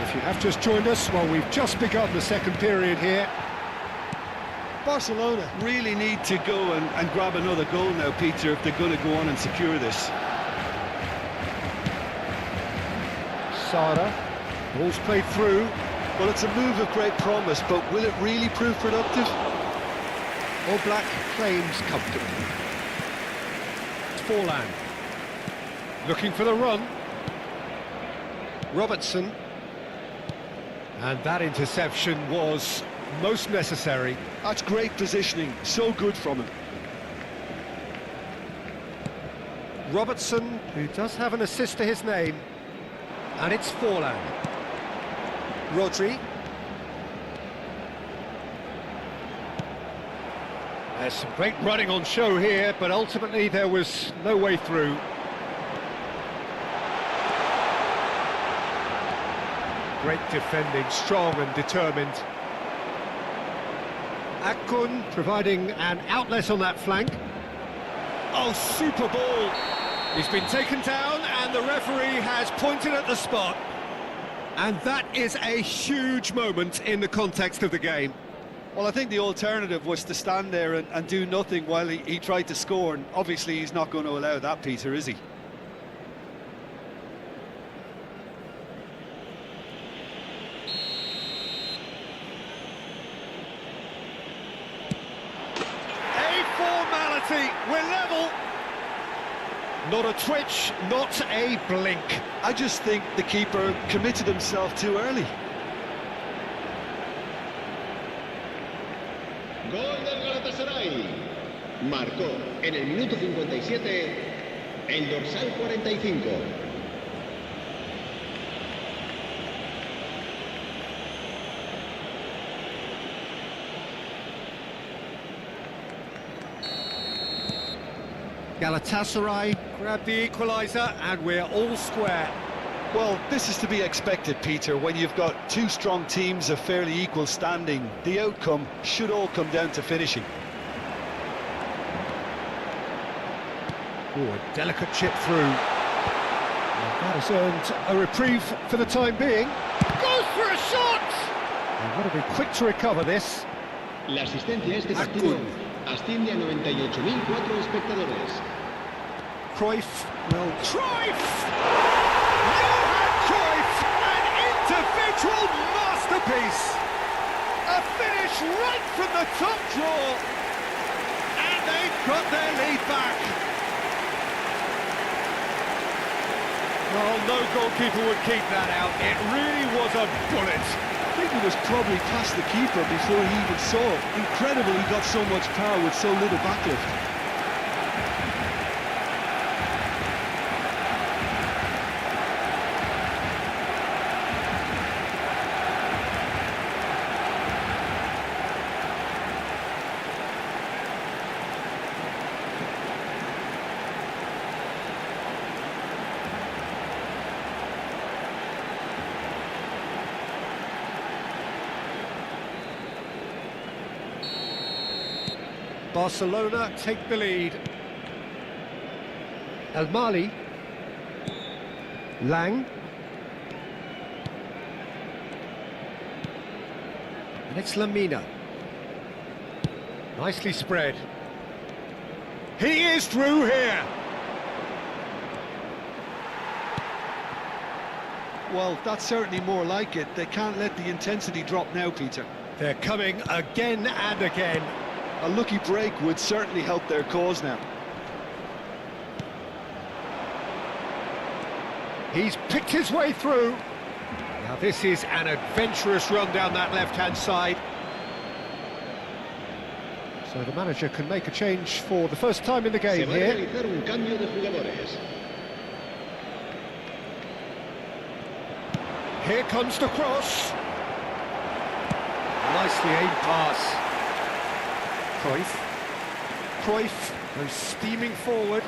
If you have just joined us, well, we've just begun the second period here. Barcelona really need to go and grab another goal now, Peter, if they're going to go on and secure this. Sara, ball's played through. Well, it's a move of great promise, but will it really prove productive? All Black claims comfortably. It's Forlan. Looking for the run. Robertson. And that interception was most necessary. That's great positioning, so good from him. Robertson, who does have an assist to his name, and it's Forlan. Rodri. There's some great running on show here, but ultimately there was no way through. Great defending, strong and determined. Akun providing an outlet on that flank. Oh, super ball! He's been taken down and the referee has pointed at the spot. And that is a huge moment in the context of the game. Well, I think the alternative was to stand there and do nothing while he tried to score, and obviously he's not going to allow that, Peter, is he? penalty, we're level. Not a twitch, not a blink. I just think the keeper committed himself too early. Gol del Galatasaray. Marcó en el minuto 57 el dorsal 45. Galatasaray grab the equaliser and we're all square. Well, this is to be expected, Peter, when you've got two strong teams of fairly equal standing. The outcome should all come down to finishing. Oh, a delicate chip through. And that has earned a reprieve for the time being. Goes for a shot! They've got to be quick to recover this. La asistencia a este partido asciende a 98.004 espectadores. Cruyff will... Cruyff! Johan Cruyff! An individual masterpiece! A finish right from the top draw! And they've got their lead back! Well, no goalkeeper would keep that out. It really was a bullet. I think he was probably past the keeper before he even saw it. Incredible he got so much power with so little backlift. Barcelona take the lead. El Mali. Lang. And it's Lamina. Nicely spread. He is through here. Well, that's certainly more like it. They can't let the intensity drop now, Peter. They're coming again and again. A lucky break would certainly help their cause now. He's picked his way through. Now this is an adventurous run down that left-hand side. So the manager can make a change for the first time in the game here. Se va a realizar un cambio de jugadores. Here comes the cross. Nicely aimed pass. Cruyff goes steaming forward.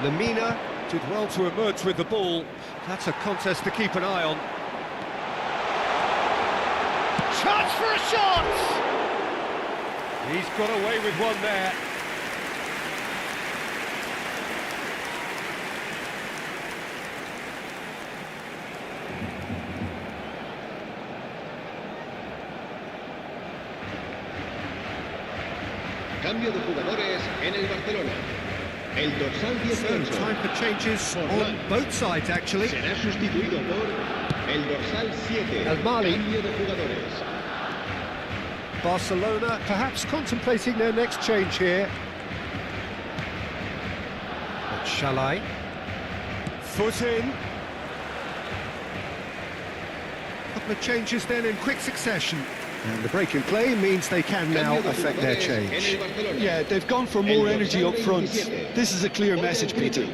Lamina did well to emerge with the ball. That's a contest to keep an eye on. Chance for a shot! He's got away with one there. Cambio de jugadores en el Barcelona. El dorsal 18. Time for changes on both sides, actually. Será sustituido por el dorsal 7. El Mali. Cambio de jugadores. Barcelona perhaps contemplating their next change here. But Shalai. Foot in. Couple of changes then in quick succession. And the break in play means they can now affect their change. Yeah, they've gone for more energy up front. This is a clear message, Peter.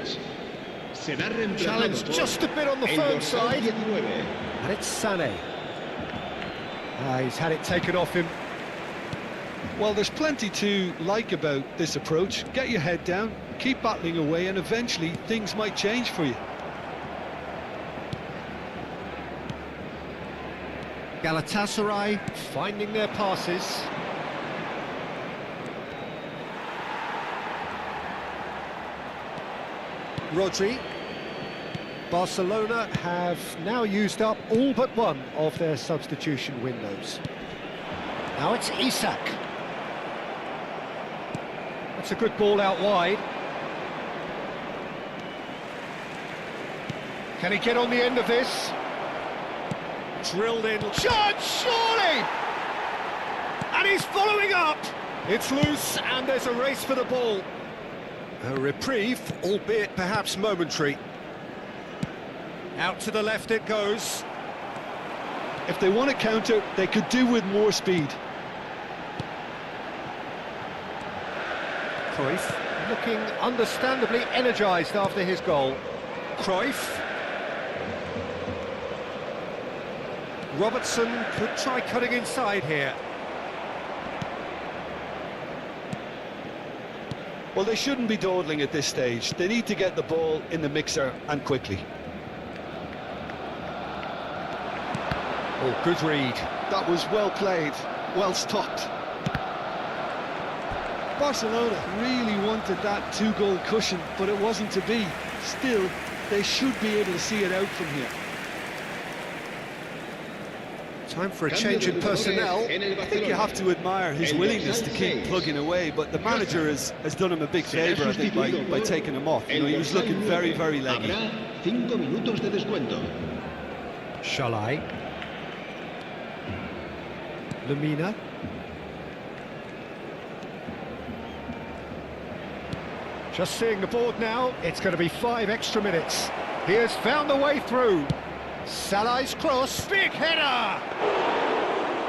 Challenge just a bit on the firm side. And it's Sané. He's had it taken off him. Well, there's plenty to like about this approach. Get your head down, keep battling away, and eventually things might change for you. Galatasaray finding their passes. Rodri. Barcelona have now used up all but one of their substitution windows. Now it's Isak. That's a good ball out wide. Can he get on the end of this? Drilled in. Shot, surely! And he's following up. It's loose, and there's a race for the ball. A reprieve, albeit perhaps momentary. Out to the left it goes. If they want to counter, they could do with more speed. Cruyff looking understandably energised after his goal. Cruyff. Robertson could try cutting inside here. Well, they shouldn't be dawdling at this stage. They need to get the ball in the mixer and quickly. Oh, good read. That was well played, well stopped. Barcelona really wanted that two-goal cushion, but it wasn't to be. Still, they should be able to see it out from here. Time for a change in personnel. I think you have to admire his willingness to keep plugging away, but the manager has done him a big favour, I think, by taking him off. You know, he was looking very, very leggy. Shalai. Lamina. Just seeing the board now, it's going to be 5 extra minutes. He has found the way through. Salah's cross, big header!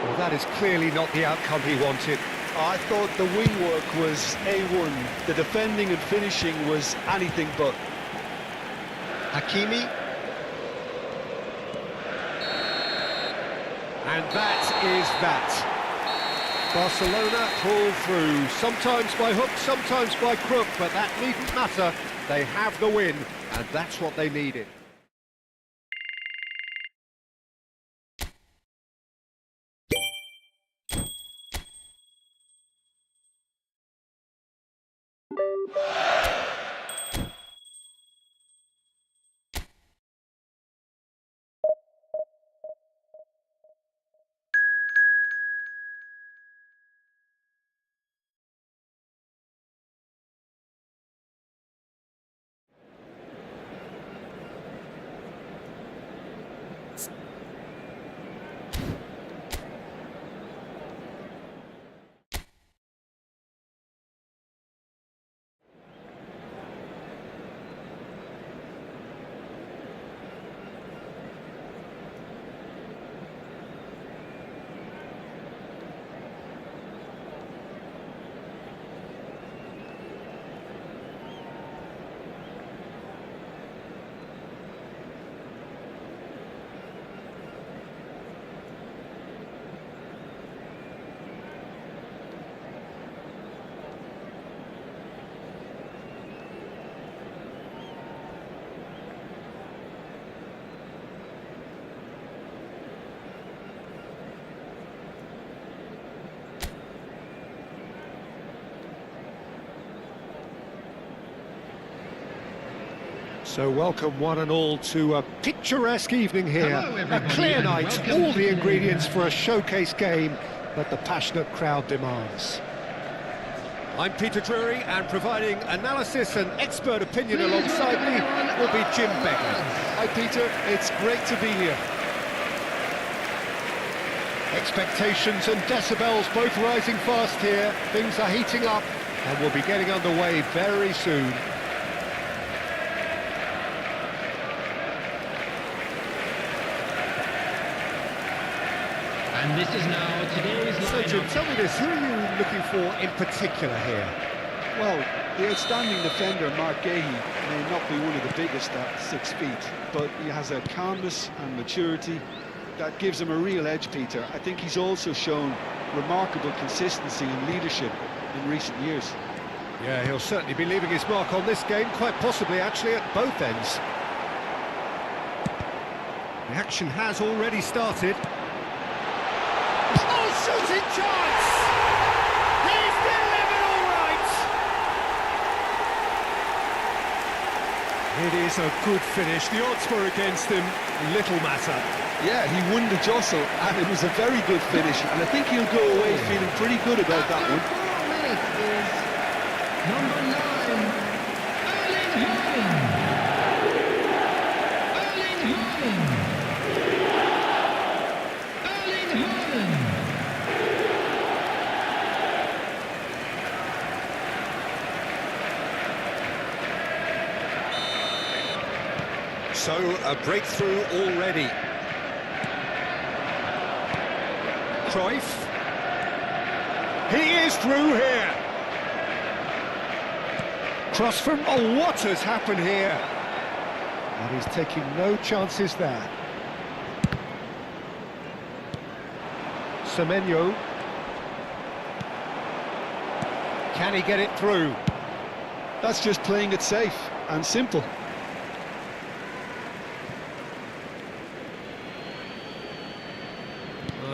Well, that is clearly not the outcome he wanted. I thought the wing work was A1. The defending and finishing was anything but. Hakimi. And that is that. Barcelona pull through, sometimes by hook, sometimes by crook, but that needn't matter. They have the win, and that's what they needed. So welcome one and all to a picturesque evening here. A clear night, all the ingredients for a showcase game that the passionate crowd demands. I'm Peter Drury, and providing analysis and expert opinion alongside me will be Jim Becker. Hi Peter, it's great to be here. Expectations and decibels both rising fast here. Things are heating up and we'll be getting underway very soon. And this is now today's So Jim, lineup. tell me this, who are you looking for in particular here? Well, the outstanding defender, Mark Gahey, may not be one of the biggest at 6 feet, but he has a calmness and maturity that gives him a real edge, Peter. I think he's also shown remarkable consistency and leadership in recent years. Yeah, he'll certainly be leaving his mark on this game, quite possibly actually at both ends. The action has already started. Oh, shooting chance! He's delivered all right! It is a good finish. The odds were against him, little matter. Yeah, he won the jostle, and it was a very good finish, and I think he'll go away feeling pretty good about that one. Number 9, Erling Haaland. Erling Haaland. So, a breakthrough already. Cruyff. He is through here. Cross from... Oh, what has happened here? And he's taking no chances there. Semenyo. Can he get it through? That's just playing it safe and simple.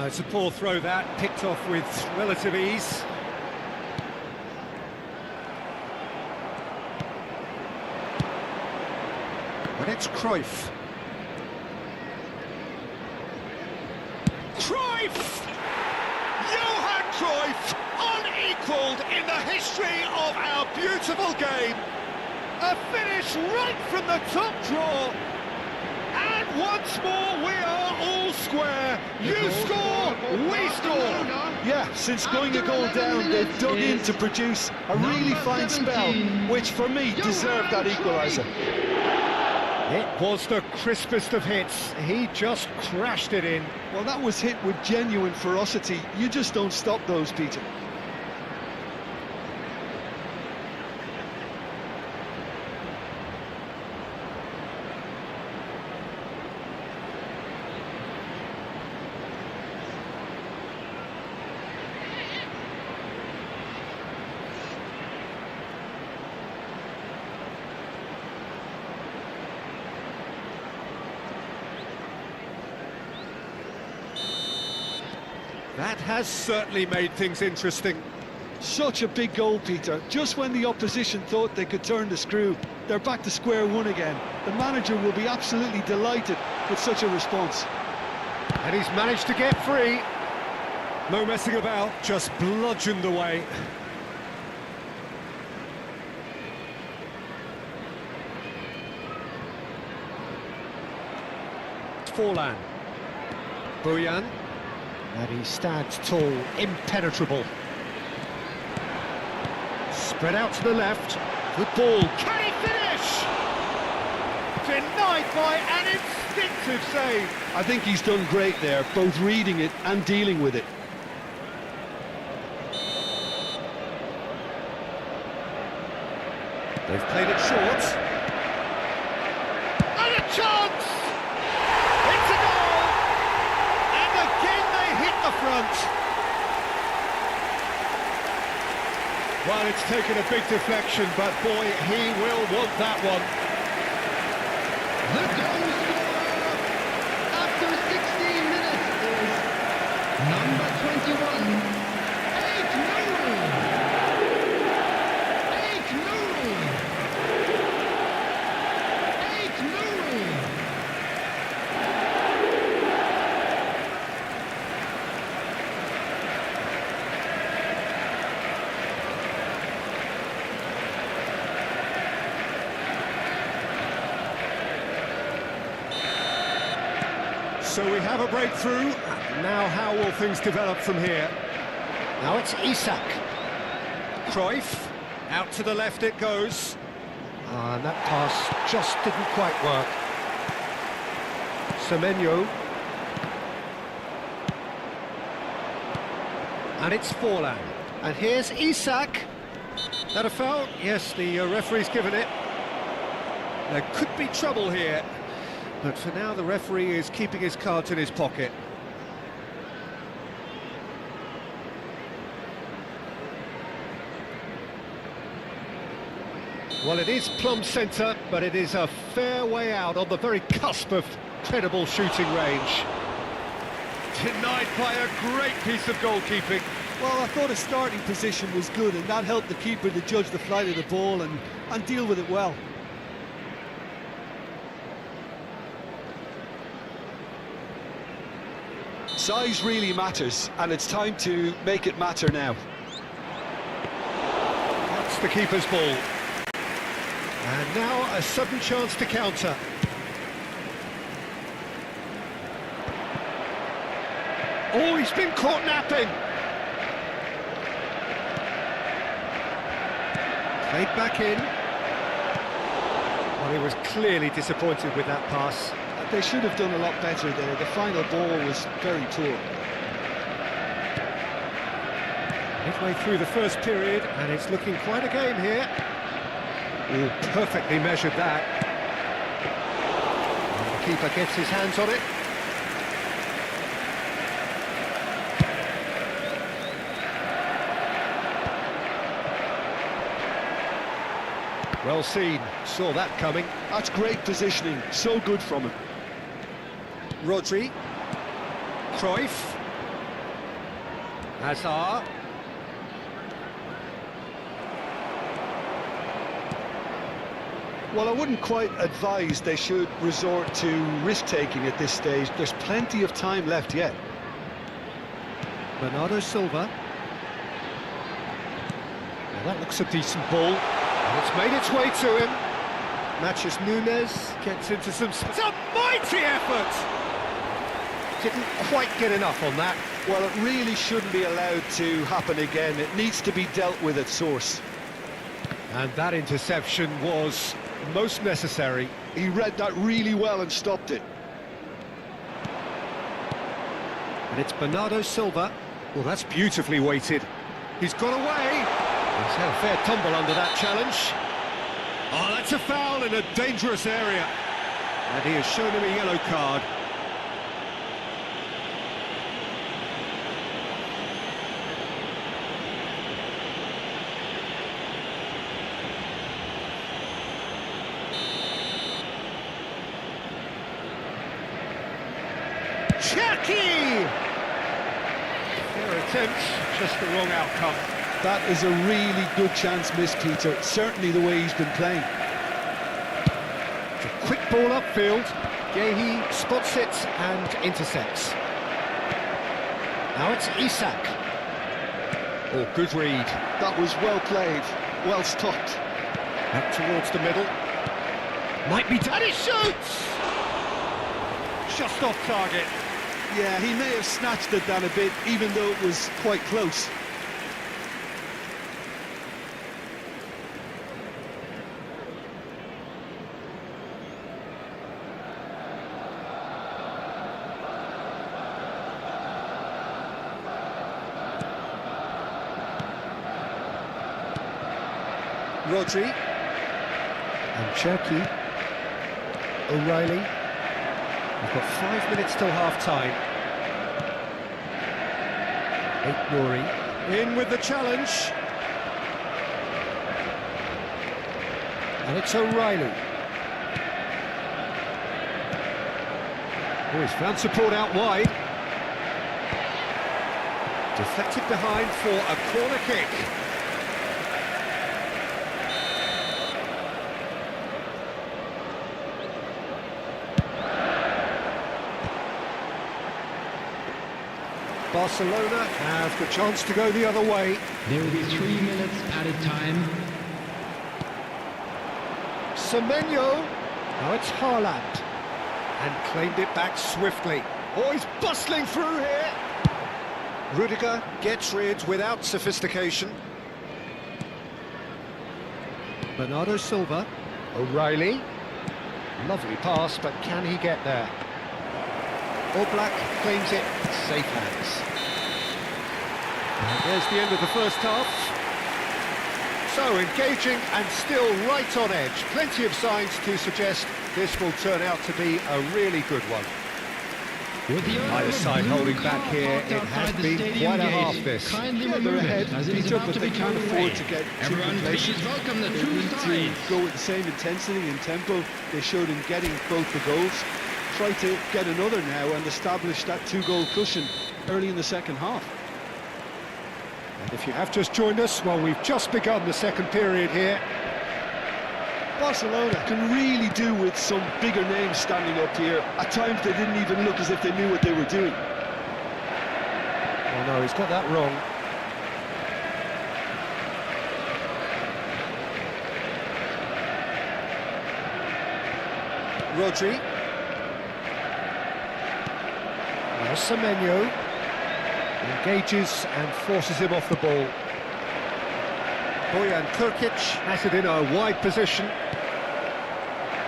It's a poor throw that, picked off with relative ease. And it's Cruyff. Cruyff! Johan Cruyff, unequalled in the history of our beautiful game. A finish right from the top draw. And once more we are all square. You score, we score. Yeah, since going a goal down, they've dug in to produce a really fine spell, which for me deserved that equaliser. It was the crispest of hits. He just crashed it in. Well, that was hit with genuine ferocity. You just don't stop those, Peter. That has certainly made things interesting. Such a big goal, Peter. Just when the opposition thought they could turn the screw, they're back to square one again. The manager will be absolutely delighted with such a response. And he's managed to get free. No messing about, just bludgeoned away. Forlan. Bojan. And he stands tall, impenetrable. Spread out to the left. Good ball. Can he finish? Denied by an instinctive save. I think he's done great there, both reading it and dealing with it. They've played it short. And a chance! It's a goal! And again they hit the front. Well, it's taken a big deflection, but boy, he will want that one. The goal scorer after 16 minutes is number 21, Eight Nuru. Eight Nuru. Eight Nuru. So we have a breakthrough. Now how will things develop from here? Now it's Isak. Cruyff. Out to the left it goes. And that pass just didn't quite work. Semenyo. And it's Forlan. And here's Isak. That a foul? Yes, the referee's given it. There could be trouble here. But for now, the referee is keeping his cards in his pocket. Well, it is plumb centre, but it is a fair way out on the very cusp of credible shooting range. Denied by a great piece of goalkeeping. Well, I thought his starting position was good, and that helped the keeper to judge the flight of the ball and deal with it well. Size really matters, and it's time to make it matter now. That's the keeper's ball. And now a sudden chance to counter. Oh, he's been caught napping. Played back in. Well, Well, he was clearly disappointed with that pass. They should have done a lot better there. The final ball was very poor. Midway through the first period, and it's looking quite a game here. Oh, perfectly measured that. And the keeper gets his hands on it. Well seen, saw that coming. That's great positioning, so good from him. Rodri, Cruyff, Hazard. Well, I wouldn't quite advise they should resort to risk-taking at this stage. There's plenty of time left yet. Bernardo Silva. Now that looks a decent ball. And it's made its way to him. Matches Nunes, gets into some... It's a mighty effort! Didn't quite get enough on that. Well, it really shouldn't be allowed to happen again. It needs to be dealt with at source. And that interception was most necessary. He read that really well and stopped it. And it's Bernardo Silva. Well, that's beautifully weighted. He's got away. He's had a fair tumble under that challenge. Oh, that's a foul in a dangerous area. And he has shown him a yellow card. Chucky! Fair attempt, just the wrong outcome. That is a really good chance missed, Peter. Certainly the way he's been playing. It's a quick ball upfield. Gehi spots it and intercepts. Now it's Isak. Oh, good read. That was well played, well stopped. Back towards the middle. Might be... And he shoots! Just off target. Yeah, he may have snatched it down a bit, even though it was quite close. Rodri. And Cherki. O'Reilly. We've got 5 minutes till half-time. Nuri in with the challenge. And it's O'Reilly. Oh, he's found support out wide. Deflected behind for a corner kick. Barcelona have the chance to go the other way. There will be 3 minutes added time. Semenyo. Now it's Haaland. And claimed it back swiftly. Oh, he's bustling through here. Rudiger gets rid without sophistication. Bernardo Silva. O'Reilly. Lovely pass, but can he get there? Oblak claims it, safe hands. And there's the end of the first half. So engaging and still right on edge. Plenty of signs to suggest this will turn out to be a really good one. With the Either side holding back here, it has been quite a half this. Kindly Yeah, they're remove ahead, it, as it is Peter, about but to they be can't turned afford away. to get too Everyone, complacent. please welcome the They two need to sides. go with the same intensity and tempo they showed in getting both the goals. Try to get another now and establish that 2-goal cushion early in the second half. And if you have just joined us, well, we've just begun the second period here. Barcelona can really do with some bigger names standing up here. At times they didn't even look as if they knew what they were doing. Oh no, he's got that wrong. Rodri. Now Semenyo engages and forces him off the ball. Bojan Krkic has it in a wide position.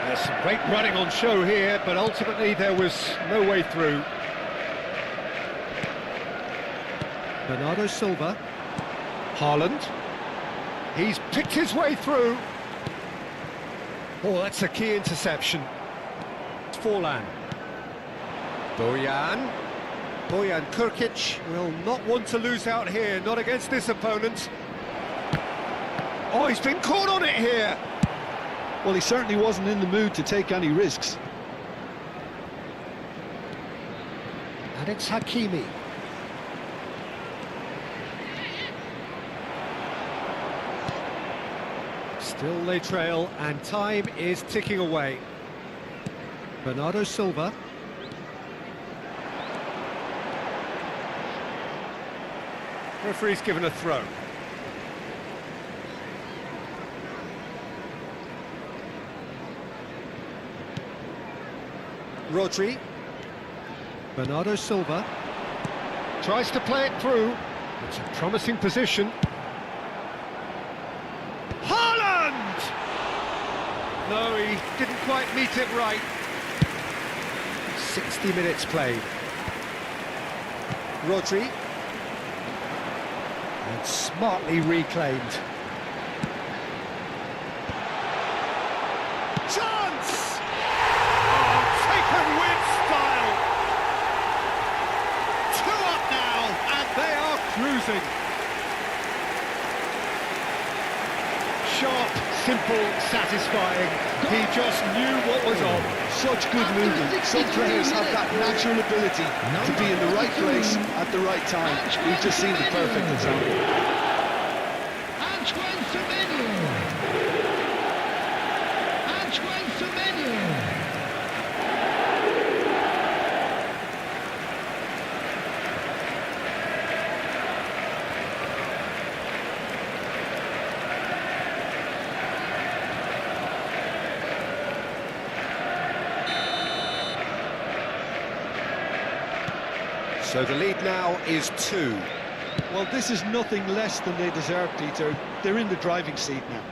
There's some great running on show here, but ultimately there was no way through. Bernardo Silva. Haaland. He's picked his way through. Oh, that's a key interception. Forlan. Bojan Krkic will not want to lose out here, not against this opponent. Oh, he's been caught on it here. Well, he certainly wasn't in the mood to take any risks. And it's Hakimi. Still they trail, and time is ticking away. Bernardo Silva. Referee's given a throw. Rodri. Bernardo Silva. Tries to play it through. It's a promising position. Haaland! No, he didn't quite meet it right. 60 minutes played. Rodri. And smartly reclaimed. Chance! Oh, taken with style. 2 up now, and they are cruising. Sharp, simple, satisfying. He just knew what was on. Such good movement. Some players have that natural ability to be in the right place at the right time. We've just seen the perfect example. So the lead now is 2. Well, this is nothing less than they deserve, Peter. They're in the driving seat now.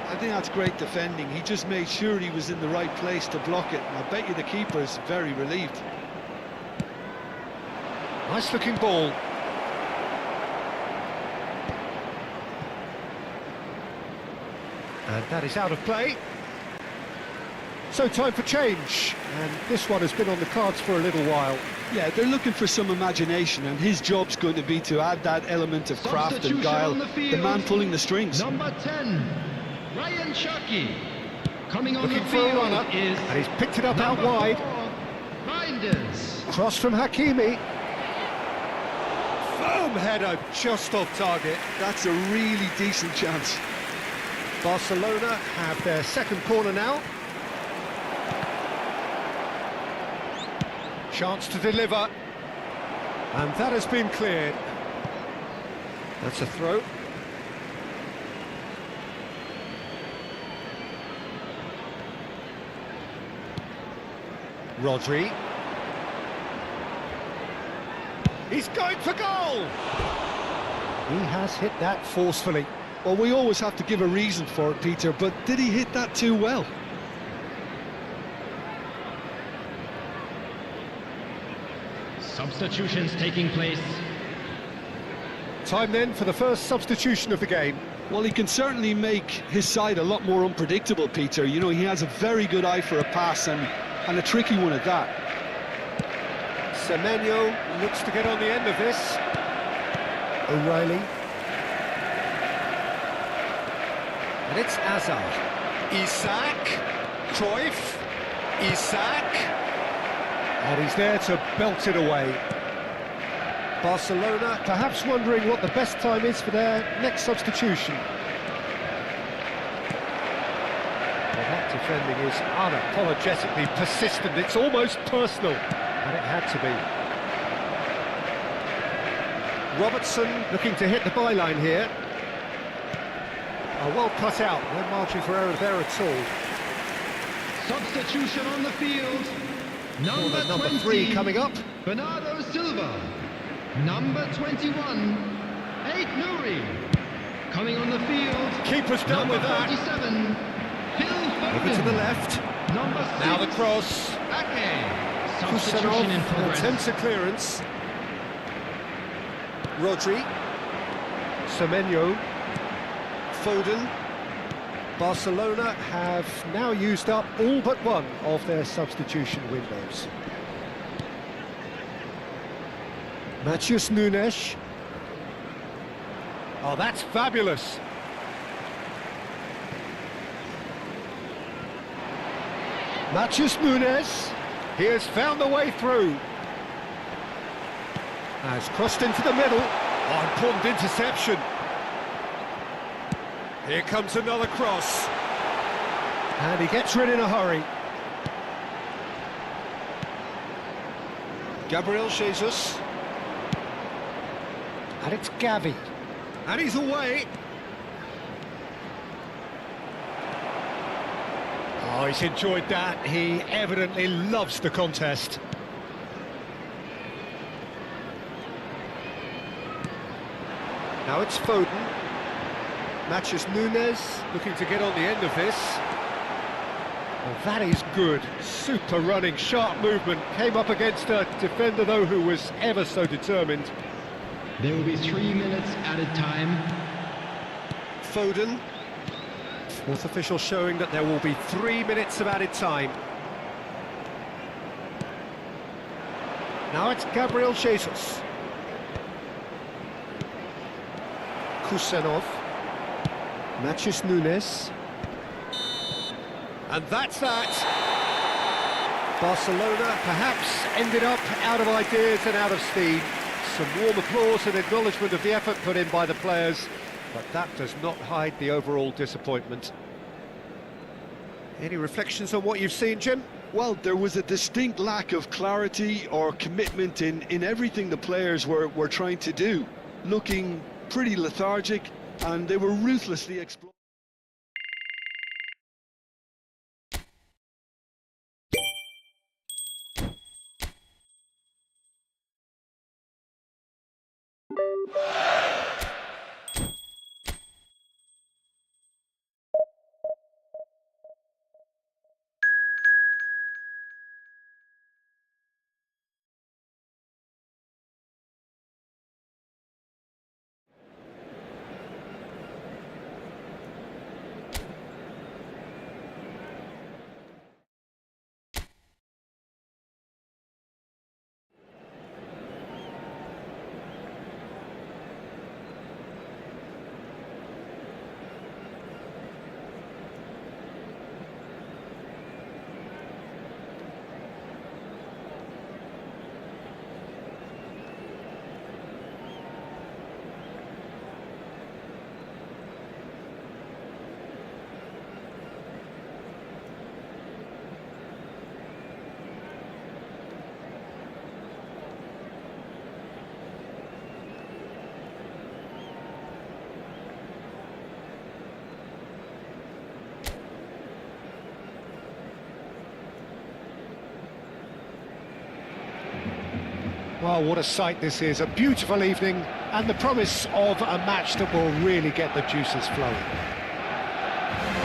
I think that's great defending. He just made sure he was in the right place to block it. And I bet you the keeper's very relieved. Nice looking ball. And that is out of play. So time for change, and this one has been on the cards for a little while. Yeah, they're looking for some imagination, and his job's going to be to add that element of craft and guile, the man pulling the strings. Number 10, Ryan Shaki. Coming on Looking the for a field runner, is and he's picked it up out number wide. 4, Reinders. Cross from Hakimi. Firm header, just off target. That's a really decent chance. Barcelona have their second corner now. Chance to deliver, and that has been cleared. That's a throw. Rodri. He's going for goal! He has hit that forcefully. Well, we always have to give a reason for it, Peter, but did he hit that too well? Substitutions taking place. Time then for the first substitution of the game. Well, he can certainly make his side a lot more unpredictable, Peter. You know, he has a very good eye for a pass and a tricky one at that. Semenyo looks to get on the end of this. O'Reilly. And it's Hazard. Isak. Cruyff. Isak. And he's there to belt it away. Barcelona perhaps wondering what the best time is for their next substitution. Well, that defending is unapologetically persistent. It's almost personal, and it had to be. Robertson looking to hit the byline here. Well cut out, no margin for error there at all. Substitution on the field. Number 3 coming up. Bernardo Silva. Number 21, Aid Nouri. Coming on the field keeper's done Number with that. 47, Phil Over to the Foden. left. Number 6, Now the cross. Ake. Substitution in Kusanov progress. attempts a clearance. Rodri. Semenyo. Foden. Barcelona have now used up all but one of their substitution windows. Matheus Nunes. Oh, that's fabulous. Matheus Nunes. He has found the way through. Has crossed into the middle. Oh, important interception. Here comes another cross. And he gets rid in a hurry. Gabriel Jesus. And it's Gavi. And he's away. Oh, he's enjoyed that. He evidently loves the contest. Now it's Foden. Matheus Nunes looking to get on the end of this. Well, that is good. Super running, sharp movement. Came up against a defender, though, who was ever so determined. There will be 3 minutes added time. Foden. Fourth official showing that there will be 3 minutes of added time. Now it's Gabriel Jesus. Kusanov. Matheus Nunes. And that's that. Barcelona perhaps ended up out of ideas and out of steam. Some warm applause and acknowledgement of the effort put in by the players, but that does not hide the overall disappointment. Any reflections on what you've seen, Jim? Well, there was a distinct lack of clarity or commitment in everything the players were trying to do. Looking pretty lethargic, and they were ruthlessly exploiting. Well, what a sight this is. A beautiful evening and the promise of a match that will really get the juices flowing.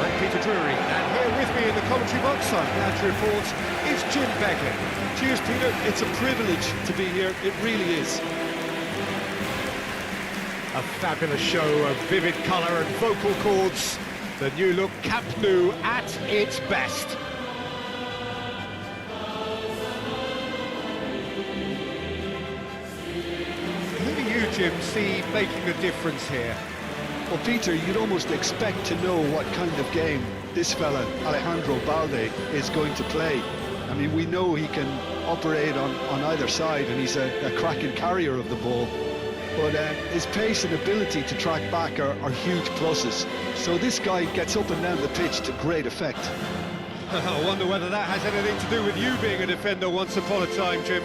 I'm Peter Drury, and here with me in the commentary box, I'm glad to report, is Jim Begley. Cheers, Peter. It's a privilege to be here. It really is. A fabulous show of vivid colour and vocal cords. The new look Camp Nou at its best. Jim, see making a difference here? Well, Peter, you'd almost expect to know what kind of game this fella, Alejandro Balde, is going to play. I mean, we know he can operate on either side, and he's a cracking carrier of the ball. But his pace and ability to track back are huge pluses. So this guy gets up and down the pitch to great effect. I wonder whether that has anything to do with you being a defender once upon a time, Jim.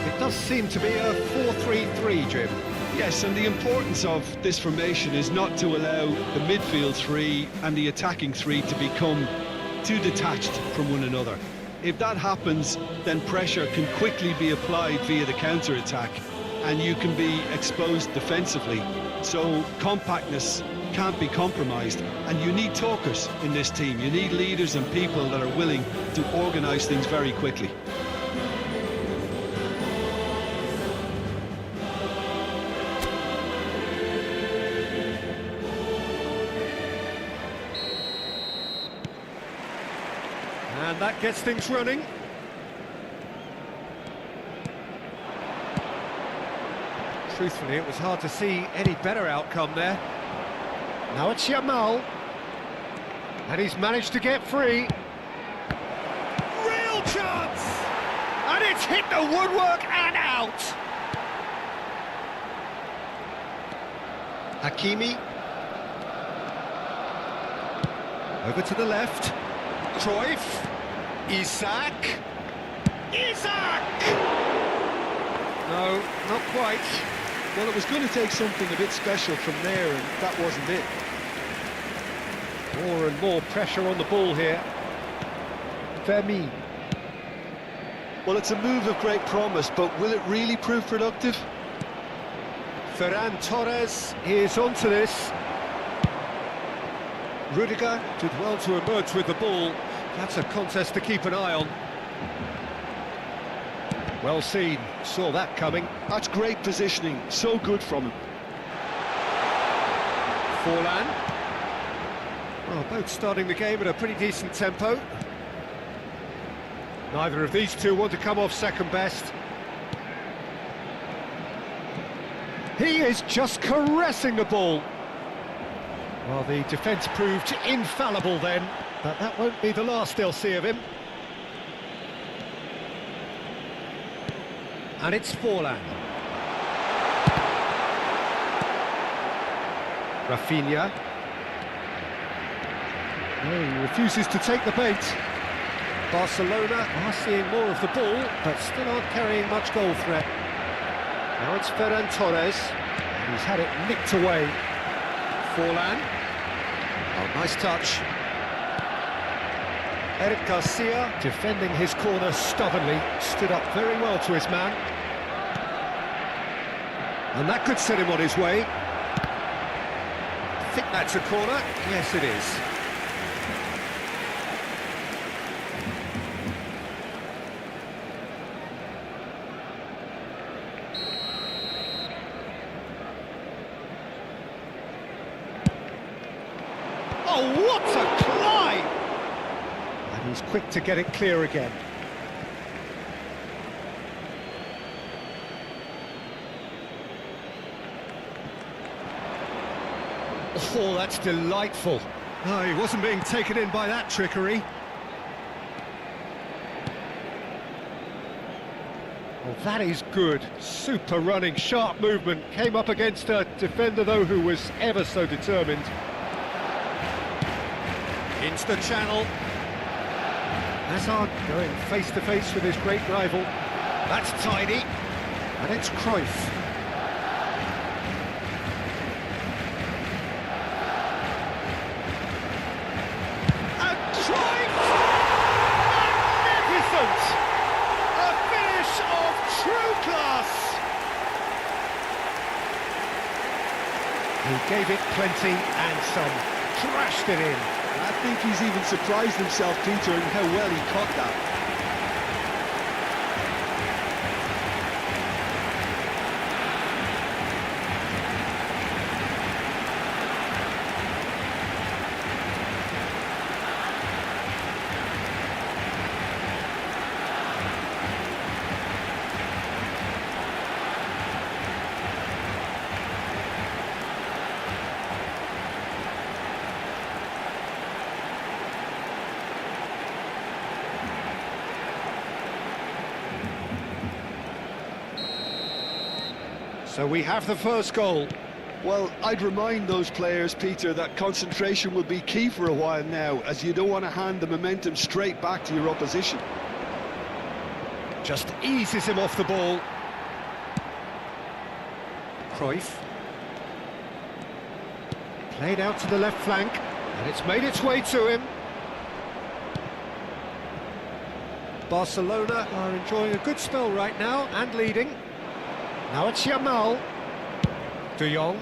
It does seem to be a 4-3-3, Jim. Yes, and the importance of this formation is not to allow the midfield three and the attacking three to become too detached from one another. If that happens, then pressure can quickly be applied via the counter-attack, and you can be exposed defensively. so compactness can't be compromised, and you need talkers in this team. You need leaders and people that are willing to organise things very quickly. And that gets things running. Truthfully, it was hard to see any better outcome there. Now it's Yamal. And he's managed to get free. Real chance! And it's hit the woodwork and out! Hakimi. Over to the left. Cruyff. Isaac. No, not quite. Well, it was going to take something a bit special from there, and that wasn't it. More and more pressure on the ball here. Vermi. Well, it's a move of great promise, but will it really prove productive? Ferran Torres is onto this. Rudiger did well to emerge with the ball. That's a contest to keep an eye on. Well seen, saw that coming. That's great positioning, so good from him. Forlan. Well, both starting the game at a pretty decent tempo. Neither of these two want to come off second best. He is just caressing the ball. Well, the defence proved infallible then, but that won't be the last they'll see of him. And it's Forlan. Rafinha. No, he refuses to take the bait. Barcelona are seeing more of the ball, but still aren't carrying much goal threat. Now it's Ferran Torres. And he's had it nicked away. Forlan. Oh, nice touch. Eric Garcia, defending his corner stubbornly, stood up very well to his man. And that could set him on his way. I think that's a corner. Yes, it is. Oh, what a climb! And he's quick to get it clear again. Oh, that's delightful. Oh, he wasn't being taken in by that trickery. Oh, that is good. Super running, sharp movement. Came up against a defender, though, who was ever so determined. Into the channel. Hazard going face-to-face with his great rival. That's tidy. And it's Cruyff. And Cruyff! Magnificent! A finish of true class! He gave it plenty and some. Thrashed it in. I think he's even surprised himself, Peter, in how well he caught that. So we have the first goal. Well, I'd remind those players, Peter, that concentration will be key for a while now, as you don't want to hand the momentum straight back to your opposition. Just eases him off the ball. Cruyff. Played out to the left flank, and it's made its way to him. Barcelona are enjoying a good spell right now, and leading. Now it's Yamal. De Jong.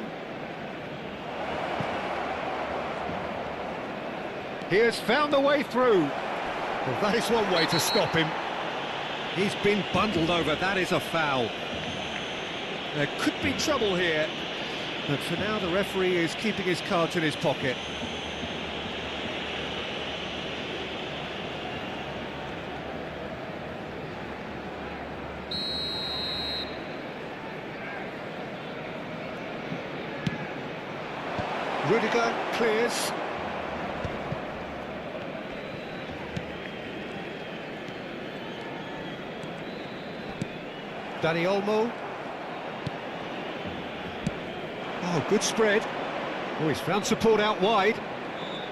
He has found the way through. Well, that is one way to stop him. He's been bundled over. That is a foul. There could be trouble here, but for now the referee is keeping his cards in his pocket. Rudiger clears. Dani Olmo. Oh, good spread. Oh, he's found support out wide.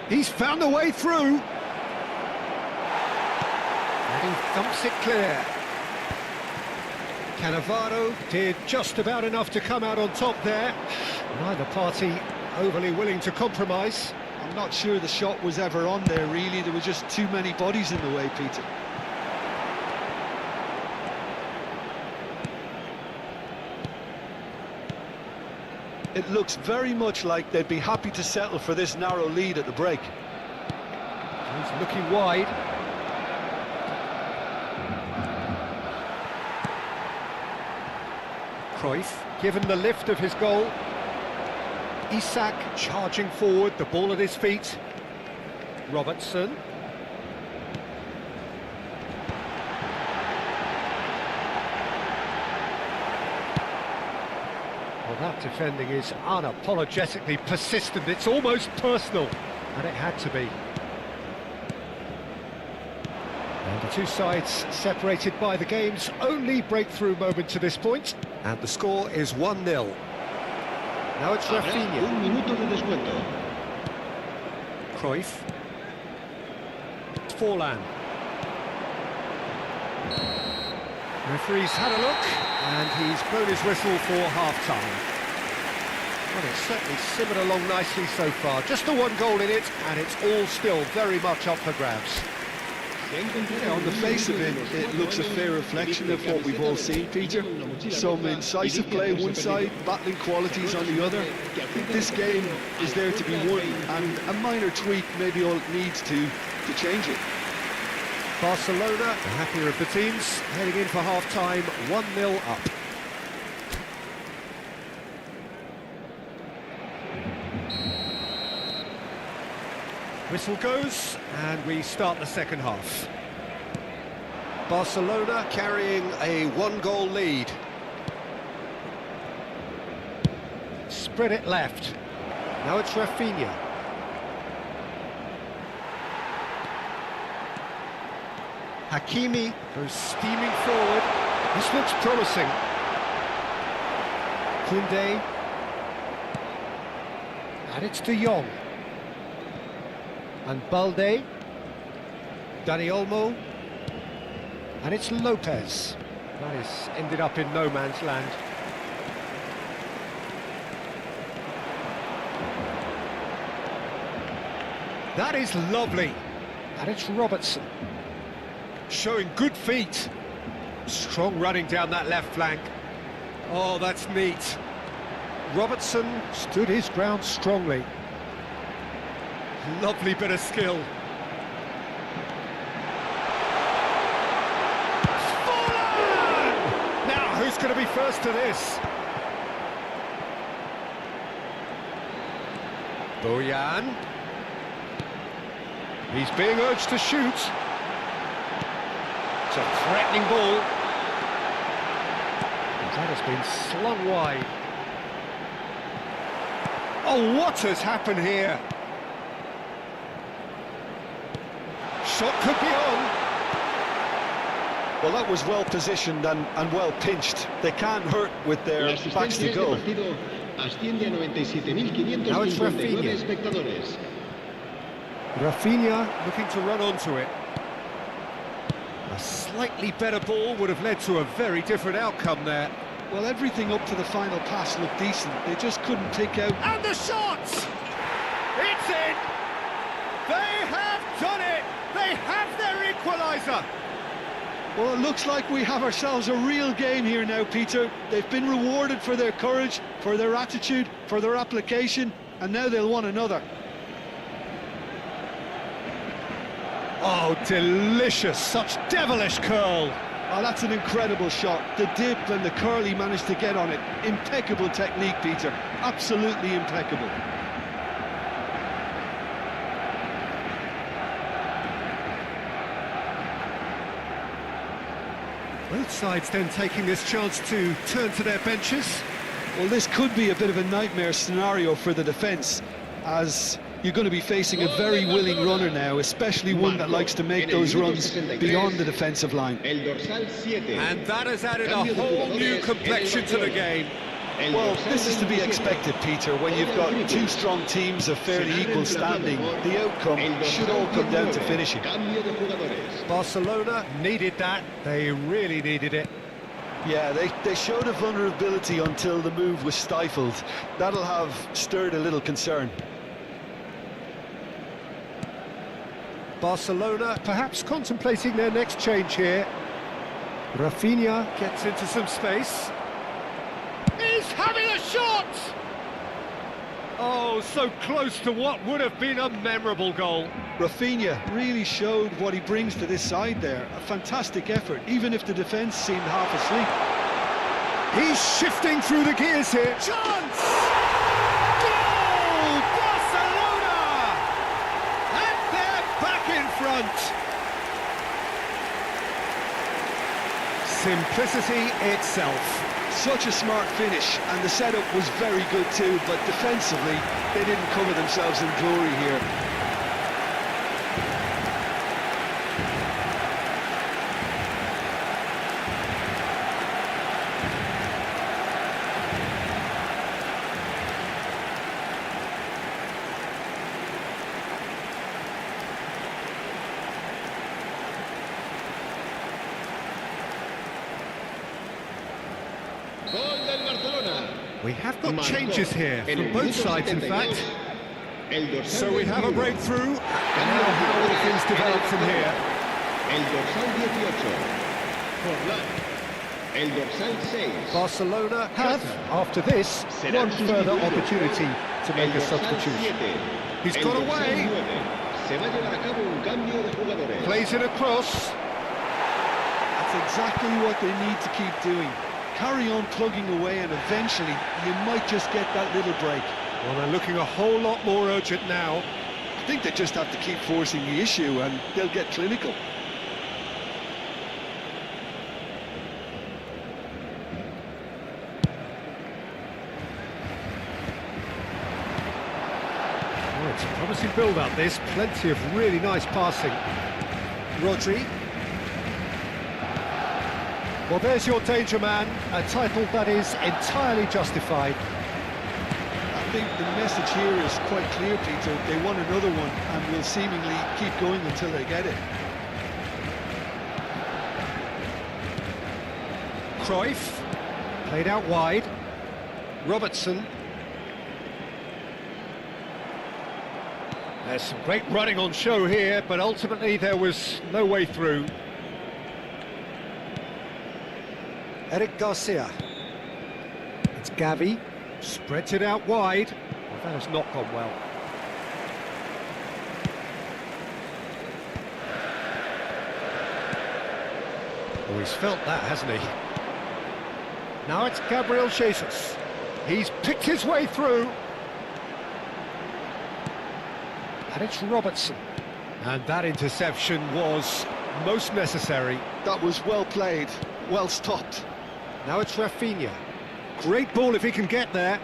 He's found the way through. And he thumps it clear. Cannavaro did just about enough to come out on top there. Neither party overly willing to compromise. I'm not sure the shot was ever on there, really. There were just too many bodies in the way, Peter. It looks very much like they'd be happy to settle for this narrow lead at the break. He's looking wide. Cruyff, given the lift of his goal. Isak charging forward, the ball at his feet. Robertson. Well, that defending is unapologetically persistent. It's almost personal, and it had to be. And the two sides separated by the game's only breakthrough moment to this point. And the score is 1-0. Now it's Rafinha. Un minuto de descuento. Cruyff. Forlan. Referee's had a look, and he's blown his whistle for half-time. Well, it's certainly simmered along nicely so far. Just the one goal in it, and it's all still very much up for grabs. Yeah, on the face of it, it looks a fair reflection of what we've all seen, Peter. Some incisive play one side, battling qualities on the other. I think this game is there to be won, and a minor tweak maybe all it needs to change it. Barcelona, the happier of the teams, heading in for half-time, 1-0 up. Whistle goes, and we start the second half. Barcelona carrying a one-goal lead. Spread it left. Now it's Rafinha. Hakimi goes steaming forward. This looks promising. Koundé. And it's De Jong. And Balde. Dani Olmo. And it's Lopez. That is ended up in no man's land. That is lovely. And it's Robertson. Showing good feet. Strong running down that left flank. Oh, that's neat. Robertson stood his ground strongly. Lovely bit of skill. Forlan! Now, who's going to be first to this? Bojan. He's being urged to shoot. It's a threatening ball. And that has been slung wide. Oh, what has happened here? Shot could be on. Well, that was well positioned and well pinched. They can't hurt with their backs to goal. Now it's Rafinha. Rafinha looking to run onto it. A slightly better ball would have led to a very different outcome there. Well, everything up to the final pass looked decent. They just couldn't pick out. And the shot! It's in! They have done it! They have their equaliser! Well, it looks like we have ourselves a real game here now, Peter. They've been rewarded for their courage, for their attitude, for their application, and now they'll want another. Oh, delicious, such devilish curl. Oh, that's an incredible shot. The dip and the curl he managed to get on it. Impeccable technique, Peter. Absolutely impeccable. Both sides then taking this chance to turn to their benches. Well, this could be a bit of a nightmare scenario for the defence, as you're going to be facing a very willing runner now, especially one that likes to make those runs beyond the defensive line. And that has added a whole new complexion to the game. Well, this is to be expected, Peter. When you've got two strong teams of fairly equal standing, the outcome should all come down to finishing. Barcelona needed that. They really needed it. Yeah, they showed a vulnerability until the move was stifled. That'll have stirred a little concern. Barcelona perhaps contemplating their next change here. Rafinha gets into some space. He's having a shot! Oh, so close to what would have been a memorable goal. Rafinha really showed what he brings to this side there. A fantastic effort, even if the defence seemed half asleep. He's shifting through the gears here. Chance! Goal! Barcelona! And they're back in front. Simplicity itself. Such a smart finish, and the setup was very good too, but defensively, they didn't cover themselves in glory here. We have got changes here from both sides, in fact. So we have a breakthrough, and now how will things develop from here? Barcelona have, after this, one further opportunity to make a substitution. He's got away. Plays it across. That's exactly what they need to keep doing. Carry on plugging away, and eventually you might just get that little break. Well, they're looking a whole lot more urgent now. I think they just have to keep forcing the issue and they'll get clinical. Oh, it's a promising build-up, this. Plenty of really nice passing. Rodri. Well, there's your danger man, a title that is entirely justified. I think the message here is quite clear, Peter. They want another one and will seemingly keep going until they get it. Cruyff, played out wide. Robertson. There's some great running on show here, but ultimately there was no way through. Eric Garcia. It's Gavi. Spreads it out wide. Well, that has not gone well. Oh, he's felt that, hasn't he? Now it's Gabriel Jesus. He's picked his way through. And it's Robertson. And that interception was most necessary. That was well played, well stopped. Now it's Rafinha. Great ball if he can get there.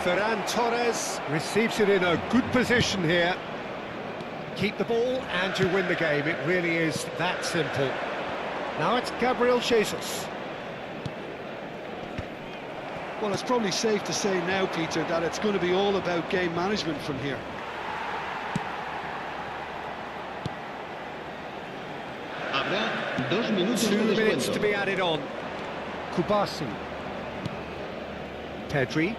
Ferran Torres receives it in a good position here. Keep the ball and you win the game. It really is that simple. Now it's Gabriel Jesus. Well, it's probably safe to say now, Peter, that it's going to be all about game management from here. Dos minutos 2 de minutes descuento. to be added on. Kubasi. Pedri.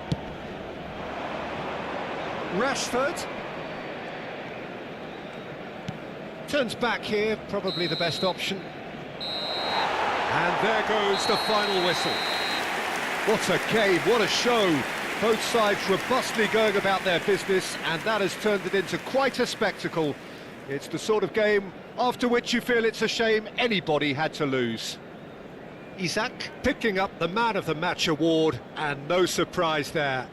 Rashford. Turns back here, probably the best option. And there goes the final whistle. What a game, what a show. Both sides robustly going about their business, and that has turned it into quite a spectacle. It's the sort of game after which you feel it's a shame anybody had to lose. Isaac picking up the Man of the Match award, and no surprise there.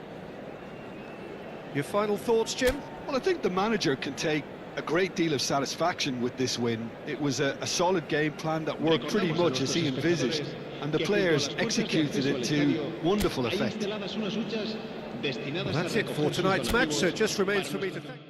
Your final thoughts, Jim? Well, I think the manager can take a great deal of satisfaction with this win. It was a solid game plan that worked pretty much as he envisaged, and the players executed it to wonderful effect. Well, that's it for tonight's match, so it just remains for me to thank...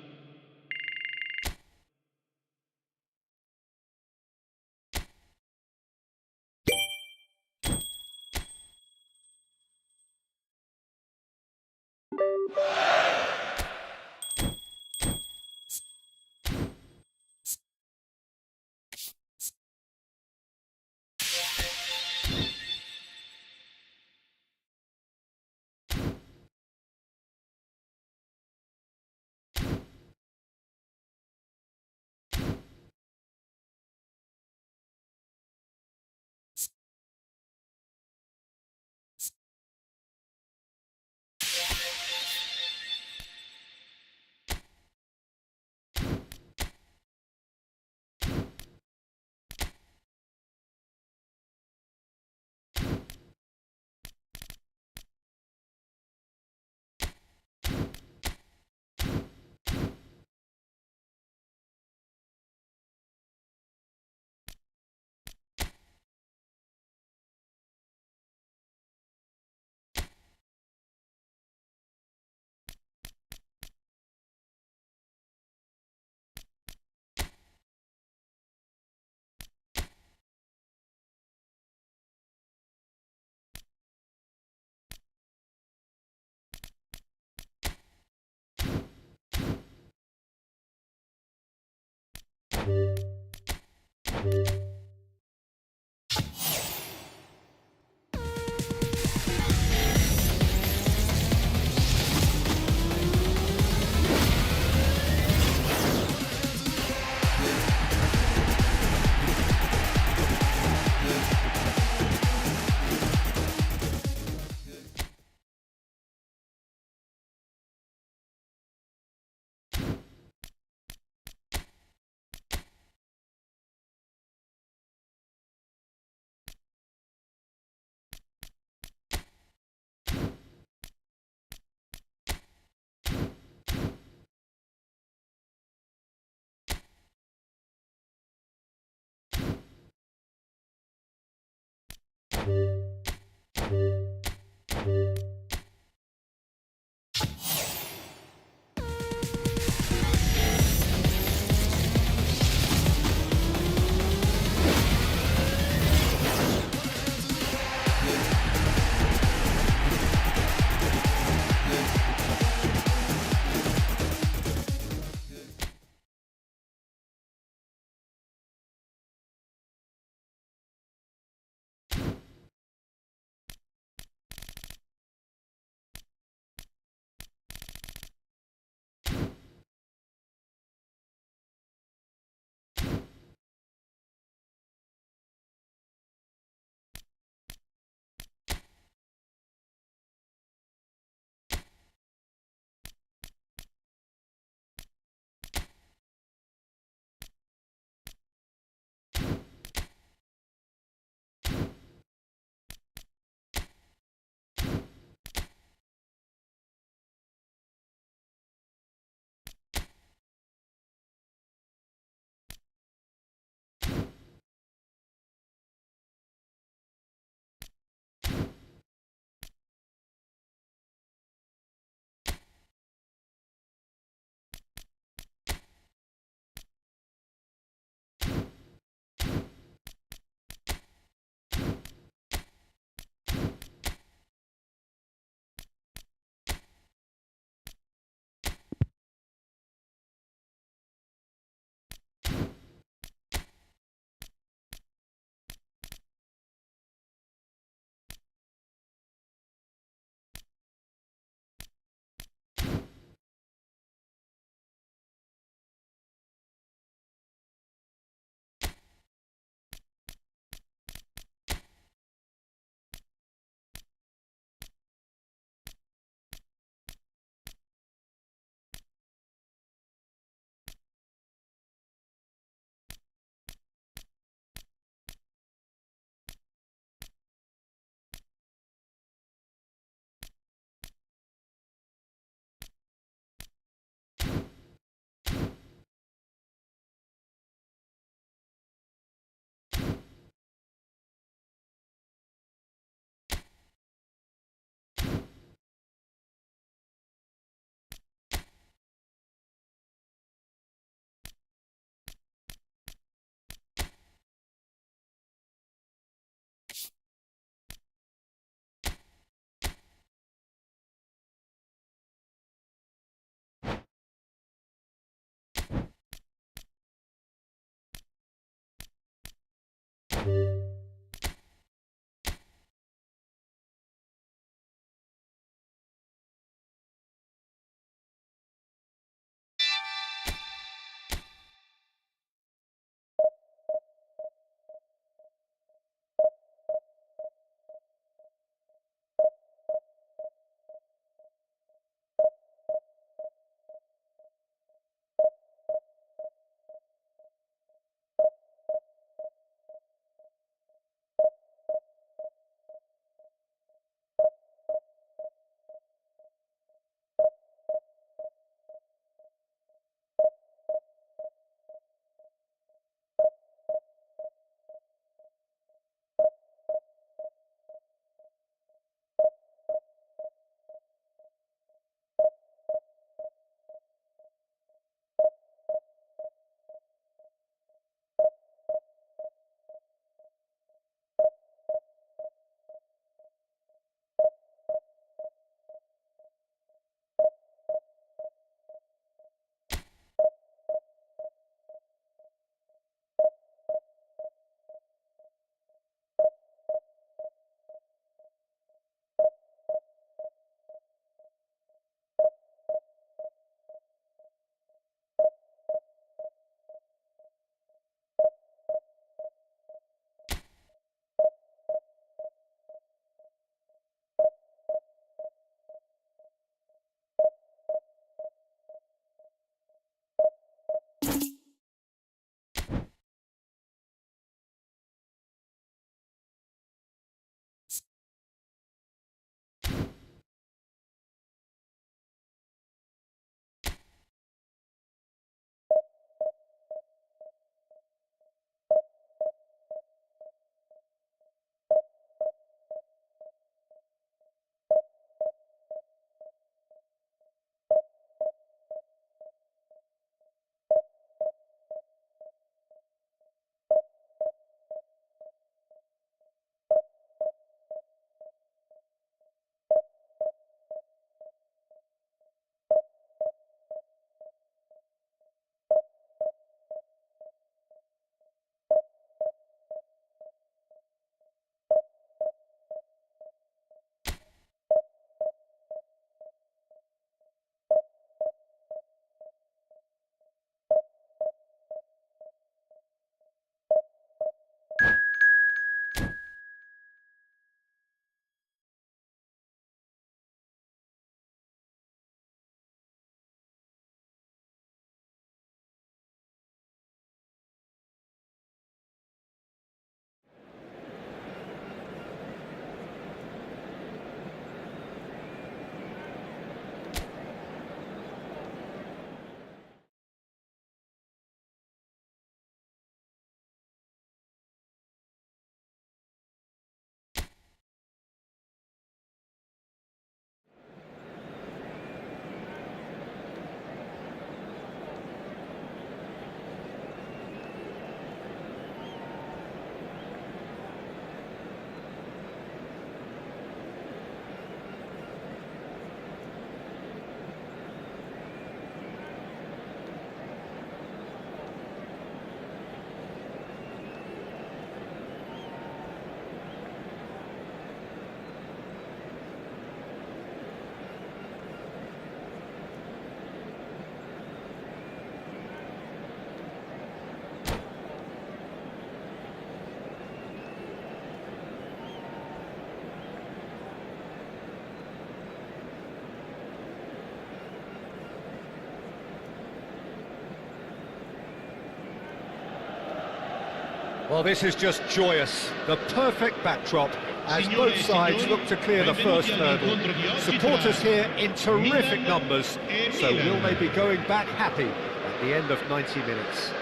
Well, this is just joyous. The perfect backdrop as both sides look to clear the first hurdle. Supporters here in terrific numbers, so will they be going back happy at the end of 90 minutes?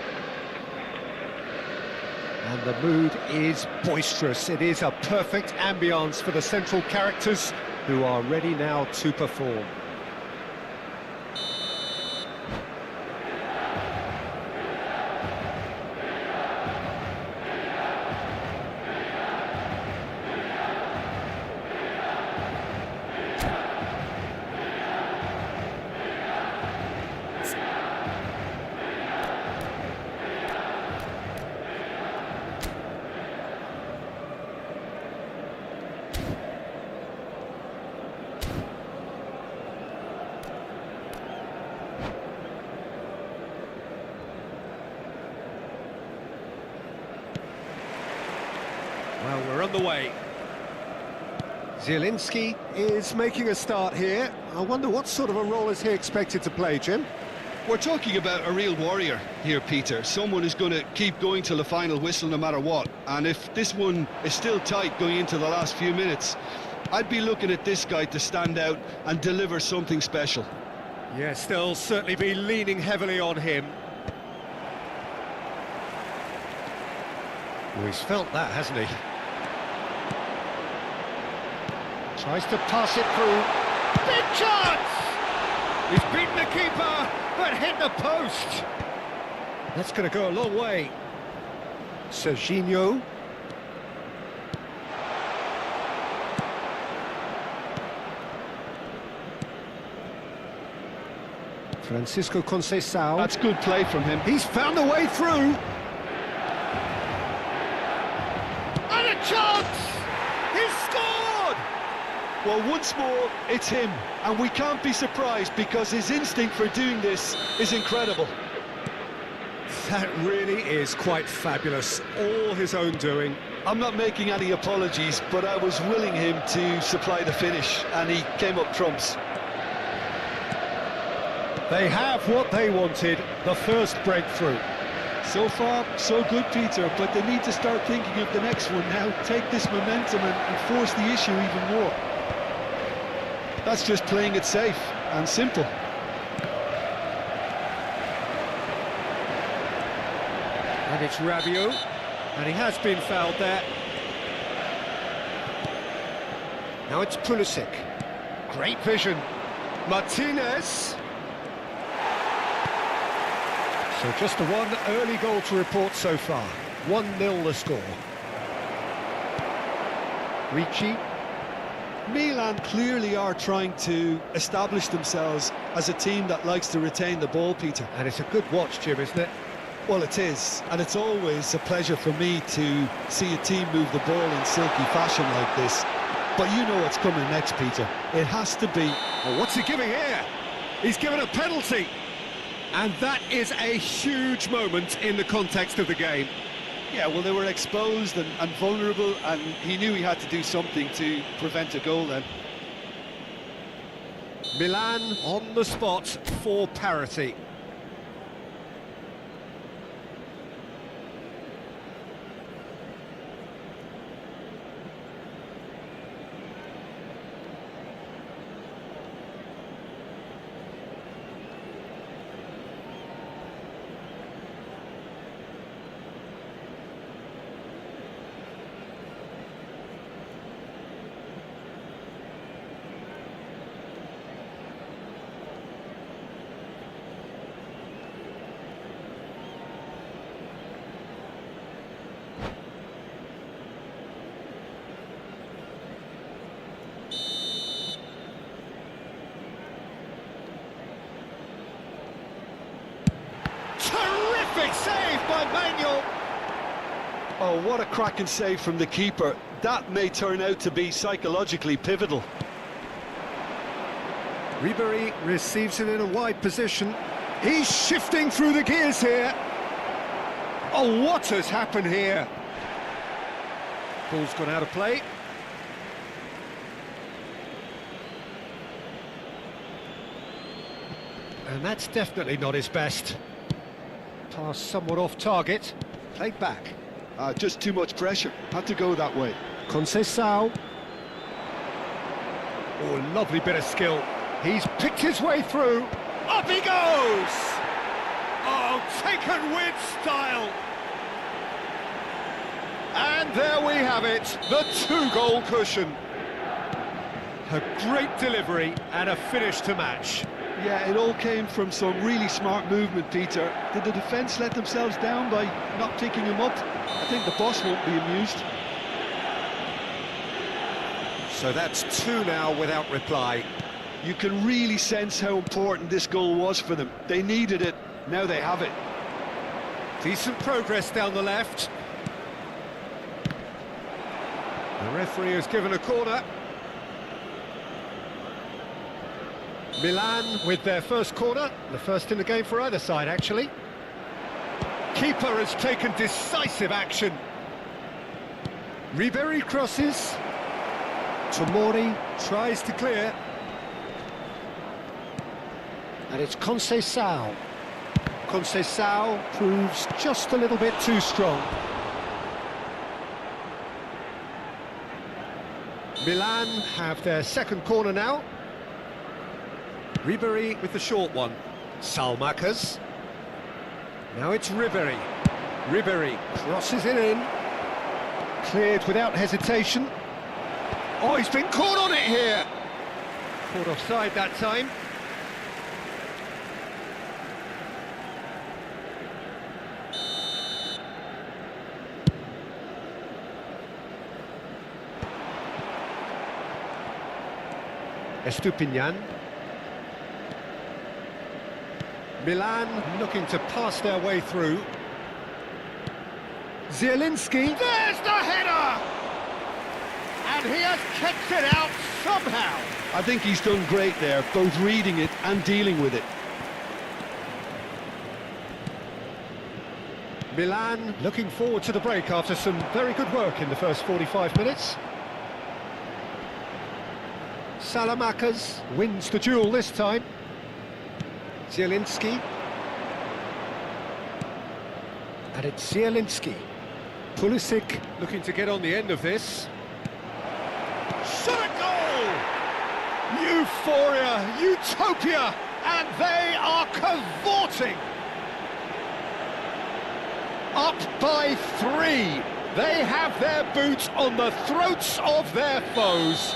And the mood is boisterous. It is a perfect ambience for the central characters who are ready now to perform. Well, we're on the way. Zielinski is making a start here. I wonder what sort of a role is he expected to play, Jim? We're talking about a real warrior here, Peter. Someone who's going to keep going till the final whistle no matter what. And if this one is still tight going into the last few minutes, I'd be looking at this guy to stand out and deliver something special. Yes, they'll certainly be leaning heavily on him. Well, he's felt that, hasn't he? Tries to pass it through. Big chance! He's beaten the keeper, but hit the post. That's going to go a long way. Serginho. Francisco Conceição. That's good play from him. He's found a way through. And a chance! He's scored! Well, once more, it's him. And we can't be surprised because his instinct for doing this is incredible. That really is quite fabulous. All his own doing. I'm not making any apologies, but I was willing him to supply the finish, and he came up trumps. They have what they wanted, the first breakthrough. So far, so good, Peter, but they need to start thinking of the next one now. Take this momentum and force the issue even more. That's just playing it safe and simple. And it's Rabiot, and he has been fouled there. Now it's Pulisic. Great vision. Martinez. So just the one early goal to report so far. 1-0 the score. Ricci. Milan clearly are trying to establish themselves as a team that likes to retain the ball, Peter. And it's a good watch, Jim, isn't it? Well, it is, and it's always a pleasure for me to see a team move the ball in silky fashion like this. But you know what's coming next, Peter. It has to be... Oh, what's he giving here? He's given a penalty. And that is a huge moment in the context of the game. Yeah, well, they were exposed and vulnerable, and he knew he had to do something to prevent a goal then. Milan on the spot for parity. Terrific save by Manuel. Oh, what a cracking save from the keeper. That may turn out to be psychologically pivotal. Ribéry receives it in a wide position. He's shifting through the gears here. Oh, what has happened here? Ball's gone out of play. And that's definitely not his best. Pass somewhat off target. Played back. Just too much pressure. Had to go that way. Conceição. Oh, lovely bit of skill. He's picked his way through. Up he goes! Oh, taken with style. And there we have it, the two-goal cushion. A great delivery and a finish to match. Yeah, it all came from some really smart movement, Peter. Did the defence let themselves down by not picking him up? I think the boss won't be amused. So that's two now without reply. You can really sense how important this goal was for them. They needed it, now they have it. Decent progress down the left. The referee has given a corner. Milan with their first corner, the first in the game for either side, actually. Keeper has taken decisive action. Ribery crosses. Tomori tries to clear. And it's Conceição. Conceição proves just a little bit too strong. Milan have their second corner now. Ribery with the short one. Salmakas. Now it's Ribery. Ribery crosses it in. Cleared without hesitation. Oh, he's been caught on it here. Caught offside that time. Estupinian. Milan looking to pass their way through. Zielinski. There's the header! And he has kicked it out somehow. I think he's done great there, both reading it and dealing with it. Milan looking forward to the break after some very good work in the first 45 minutes. Salamakas wins the duel this time. Zielinski. And it's Zielinski. Pulisic looking to get on the end of this. Shot a goal! Euphoria, utopia, and they are cavorting. Up by 3. They have their boots on the throats of their foes.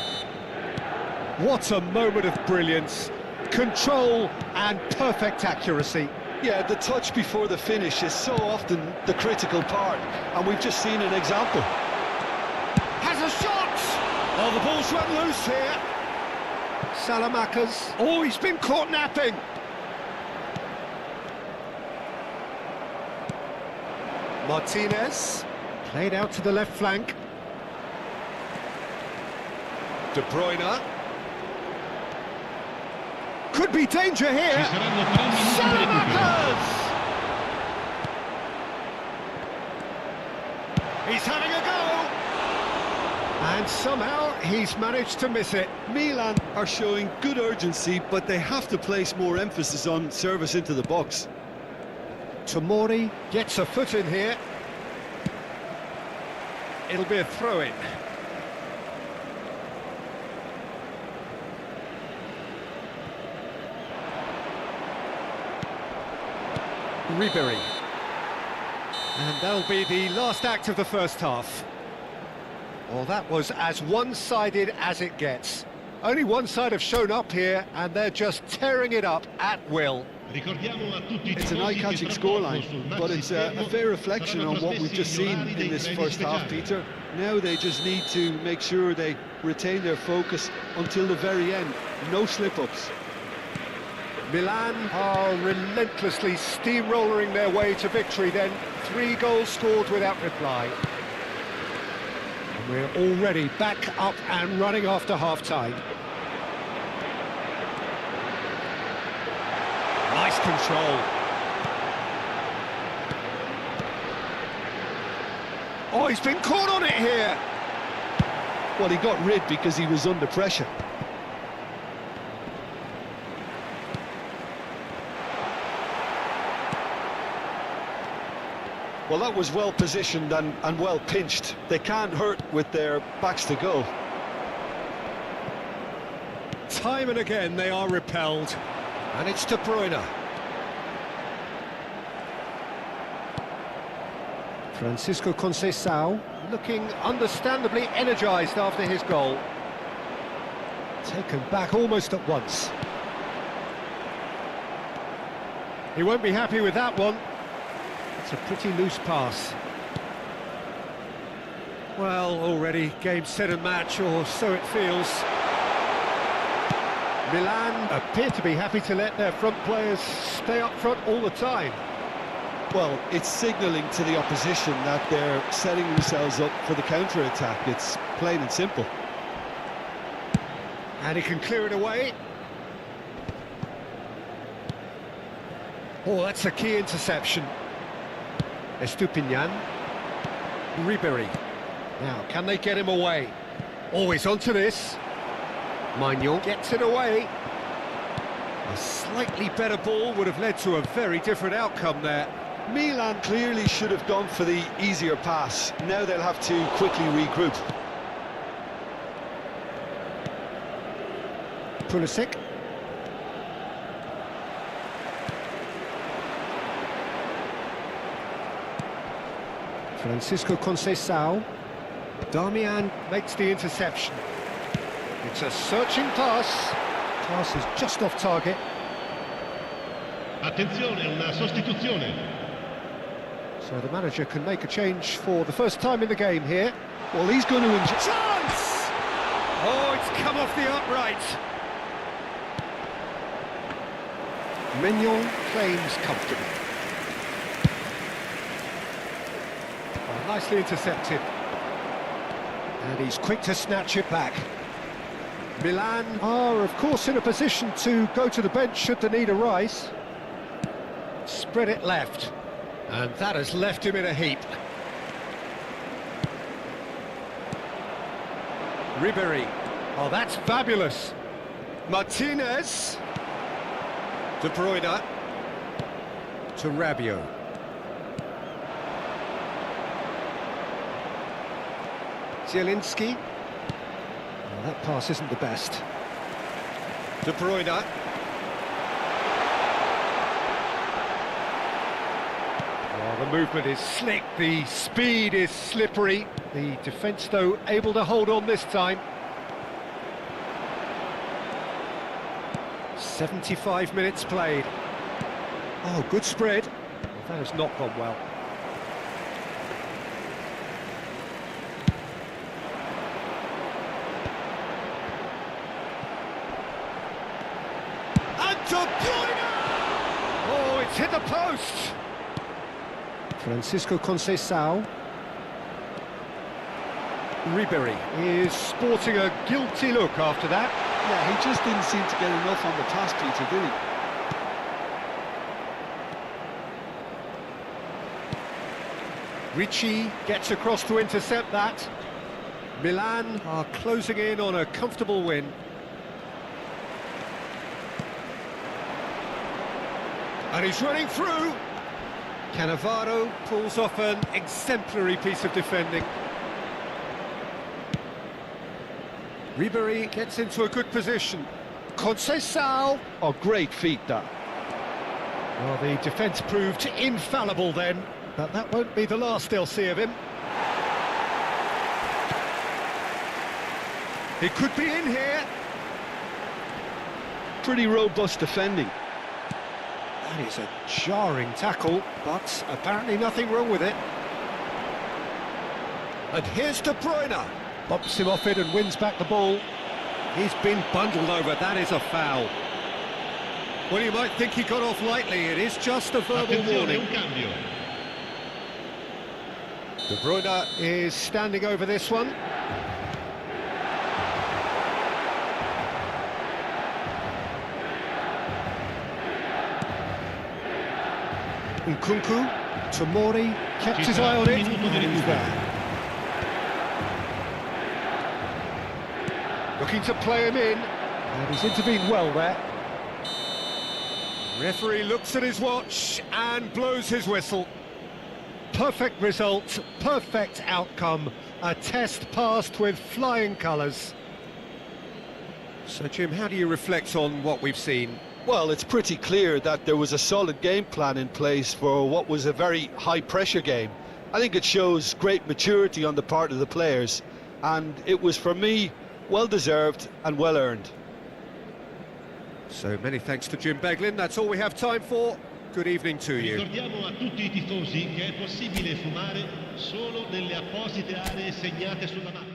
What a moment of brilliance. Control and perfect accuracy. Yeah, the touch before the finish is so often the critical part, and we've just seen an example. Has a shot! Oh, the ball's run loose here. Salamakas. Oh, he's been caught napping. Martinez. Played out to the left flank. De Bruyne. Could be danger here. Salamakas! He's having a go. And somehow he's managed to miss it. Milan are showing good urgency, but they have to place more emphasis on service into the box. Tomori gets a foot in here. It'll be a throw-in. Ribery. And that'll be the last act of the first half. Well, that was as one-sided as it gets. Only one side have shown up here, and they're just tearing it up at will. It's an eye-catching scoreline, but it's a fair reflection on what we've just seen in this first half, Peter. Now they just need to make sure they retain their focus until the very end. No slip-ups. Milan are relentlessly steamrolling their way to victory then. 3 goals scored without reply. And we're already back up and running after half-time. Nice control. Oh, he's been caught on it here. Well, he got rid because he was under pressure. Well, that was well positioned and well pinched. They can't hurt with their backs to goal. Time and again they are repelled. And it's De Bruyne. Francisco Conceição looking understandably energised after his goal. Taken back almost at once. He won't be happy with that one. It's a pretty loose pass. Well, already game, set and match, or so it feels. Milan appear to be happy to let their front players stay up front all the time. Well, it's signalling to the opposition that they're setting themselves up for the counter-attack. It's plain and simple. And he can clear it away. Oh, that's a key interception. Estupinian. Ribery. Now, can they get him away? Always onto this. Maignan gets it away. A slightly better ball would have led to a very different outcome there. Milan clearly should have gone for the easier pass. Now they'll have to quickly regroup. Pulisic. Francisco Conceição. Darmian makes the interception. It's a searching pass. Pass is just off target. Attenzione, una sostituzione. So the manager can make a change for the first time in the game here. Well, he's going to enjoy... Chance! Oh, it's come off the upright. Maignan claims comfortably. Oh, nicely intercepted. And he's quick to snatch it back. Milan are, of course, in a position to go to the bench should the need arise. Spread it left. And that has left him in a heap. Ribéry. Oh, that's fabulous. Martinez. De Bruyne. To Rabiot. Zielinski. Well, that pass isn't the best. De Bruyne. Oh, the movement is slick, the speed is slippery. The defence, though, able to hold on this time. 75 minutes played. Oh, good spread. Well, that has not gone well. De Bruyne! Oh, it's hit the post! Francisco Conceição. Ribéry is sporting a guilty look after that. Yeah, he just didn't seem to get enough on the task, Peter, did he? Ricci gets across to intercept that. Milan are closing in on a comfortable win. And he's running through. Cannavaro pulls off an exemplary piece of defending. Ribéry gets into a good position. Conceição. Oh, great feat, that. Well, the defence proved infallible then, but that won't be the last they'll see of him. He could be in here. Pretty robust defending. That is a jarring tackle, but apparently nothing wrong with it. And here's De Bruyne. Bumps him off it and wins back the ball. He's been bundled over, that is a foul. Well, you might think he got off lightly, it is just a verbal warning. Un cambio. De Bruyne is standing over this one. Nkunku, Tomori, kept his eye on it, and he's there. Looking to play him in, and he's intervened well there. Referee looks at his watch and blows his whistle. Perfect result, perfect outcome, a test passed with flying colours. So, Jim, how do you reflect on what we've seen? Well, it's pretty clear that there was a solid game plan in place for what was a very high-pressure game. I think it shows great maturity on the part of the players, and it was, for me, well-deserved and well-earned. So many thanks to Jim Beglin, that's all we have time for. Good evening to you. Ricordiamo a tutti I tifosi che è possibile fumare solo nelle apposite aree segnate sulla mappa.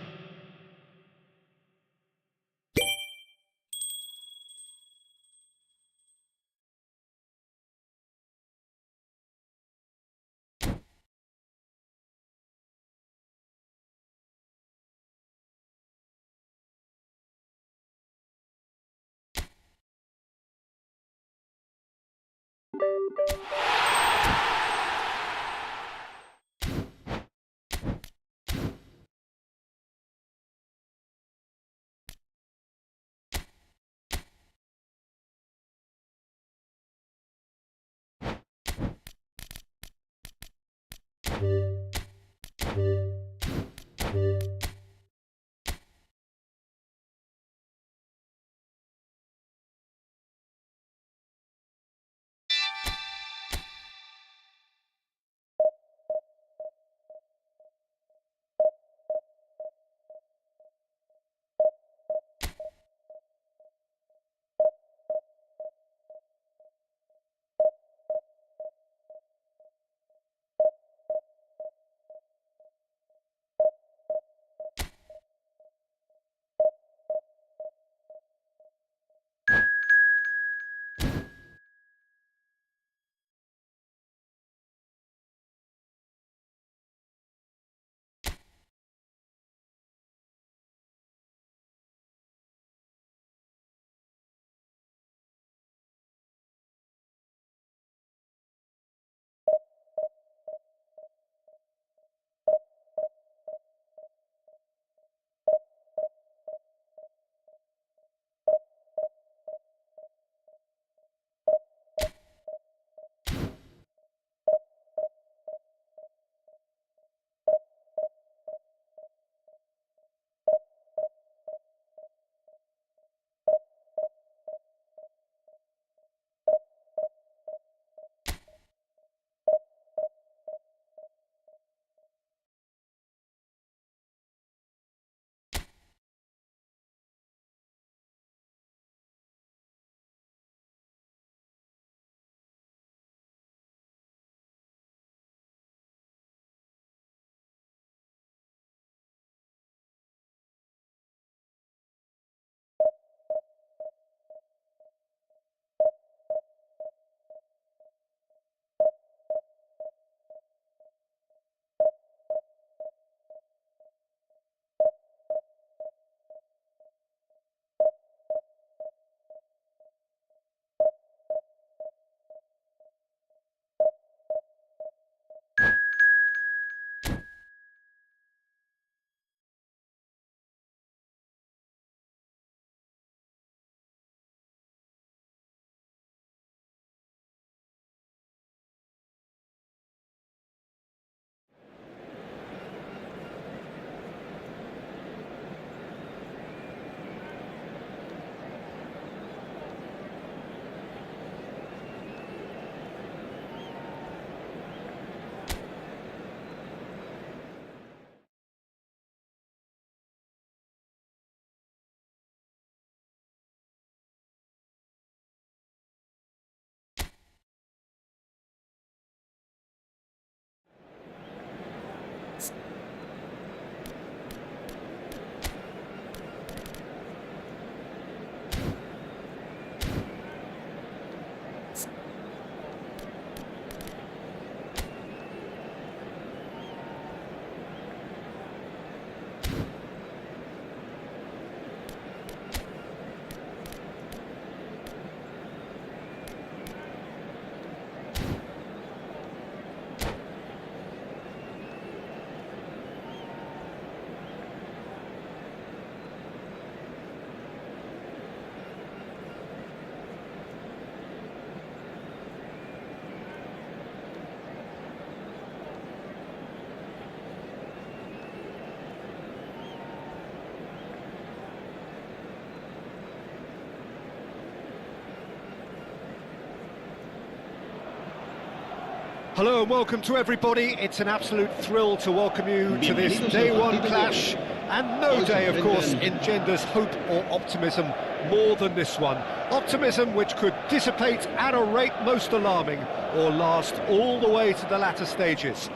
Hello and welcome to everybody. It's an absolute thrill to welcome you to this day one clash, and no day, of course, engenders hope or optimism more than this one. Optimism which could dissipate at a rate most alarming or last all the way to the latter stages.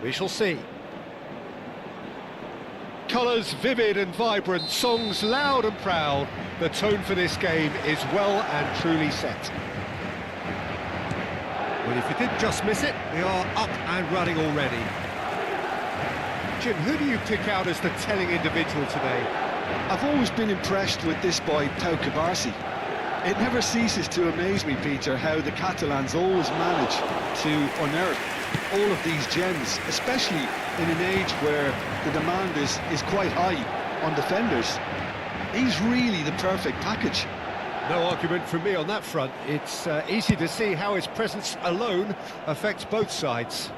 We shall see. Colours vivid and vibrant, songs loud and proud. The tone for this game is well and truly set. Well, if you didn't just miss it, we are up and running already. Jim, who do you pick out as the telling individual today? I've always been impressed with this boy, Pau Cubarsí. It never ceases to amaze me, Peter, how the Catalans always manage to unearth all of these gems, especially in an age where the demand is quite high on defenders. He's really the perfect package. No argument from me on that front. It's easy to see how his presence alone affects both sides.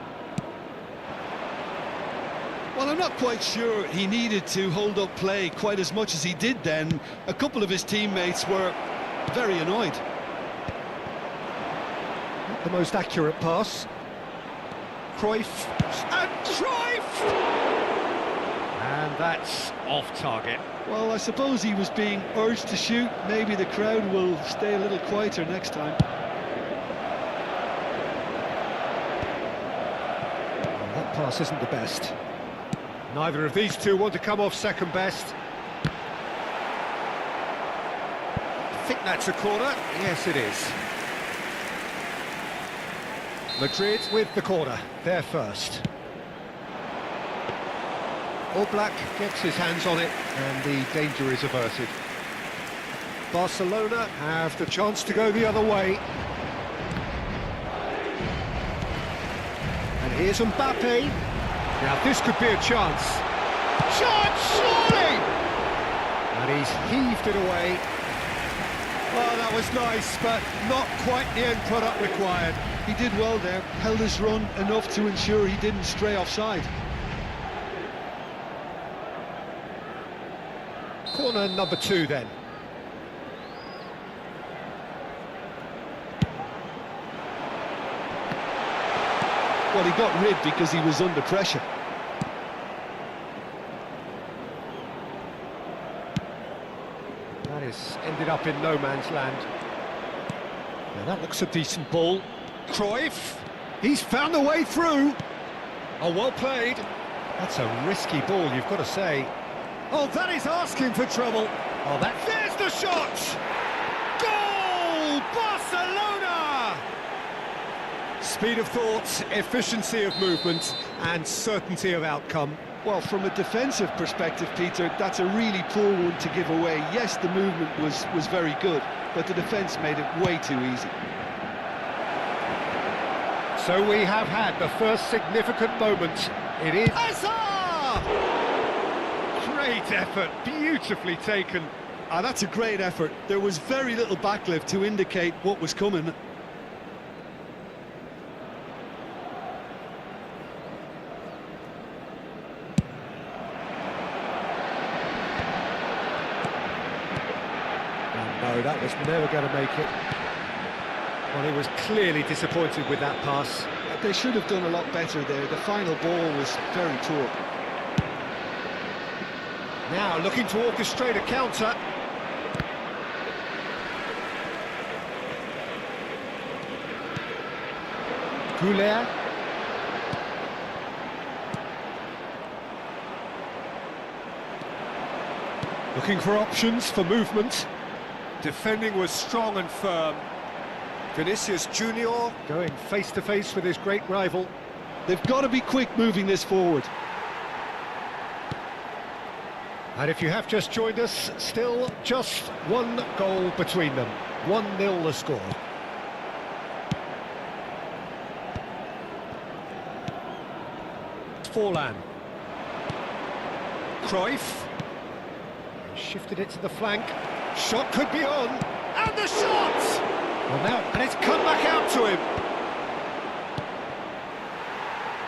Well, I'm not quite sure he needed to hold up play quite as much as he did then. A couple of his teammates were very annoyed. Not the most accurate pass. Cruyff, and Cruyff! And that's off target. Well, I suppose he was being urged to shoot. Maybe the crowd will stay a little quieter next time. Well, that pass isn't the best. Neither of these two want to come off second best. I think that's a corner. Yes, it is. Madrid with the corner, they're first. All Black gets his hands on it and the danger is averted. Barcelona have the chance to go the other way. And here's Mbappe. Now this could be a chance. Shot, surely! And he's heaved it away. Well, that was nice, but not quite the end product required. He did well there, held his run enough to ensure he didn't stray offside. Corner number 2 then. Well, he got rid because he was under pressure. That has ended up in no man's land. Now that looks a decent ball. Cruyff, he's found a way through. Oh, well played. That's a risky ball, you've got to say. Oh, that is asking for trouble. Oh, there's the shot! Goal! Barcelona! Speed of thought, efficiency of movement, and certainty of outcome. Well, from a defensive perspective, Peter, that's a really poor one to give away. Yes, the movement was very good, but the defence made it way too easy. So we have had the first significant moment. It is... Hazard! Great effort, beautifully taken. That's a great effort. There was very little backlift to indicate what was coming. No, that was never going to make it. Well, he was clearly disappointed with that pass. They should have done a lot better there. The final ball was very poor. Now looking to orchestrate a counter. Goulet. Looking for options for movement. Defending was strong and firm. Vinicius Junior going face-to-face with his great rival. They've got to be quick moving this forward. And if you have just joined us, still just one goal between them. 1-0 the score. Forlan. Cruyff. Shifted it to the flank. Shot could be on. And the shot! Well now, and it's come back out to him.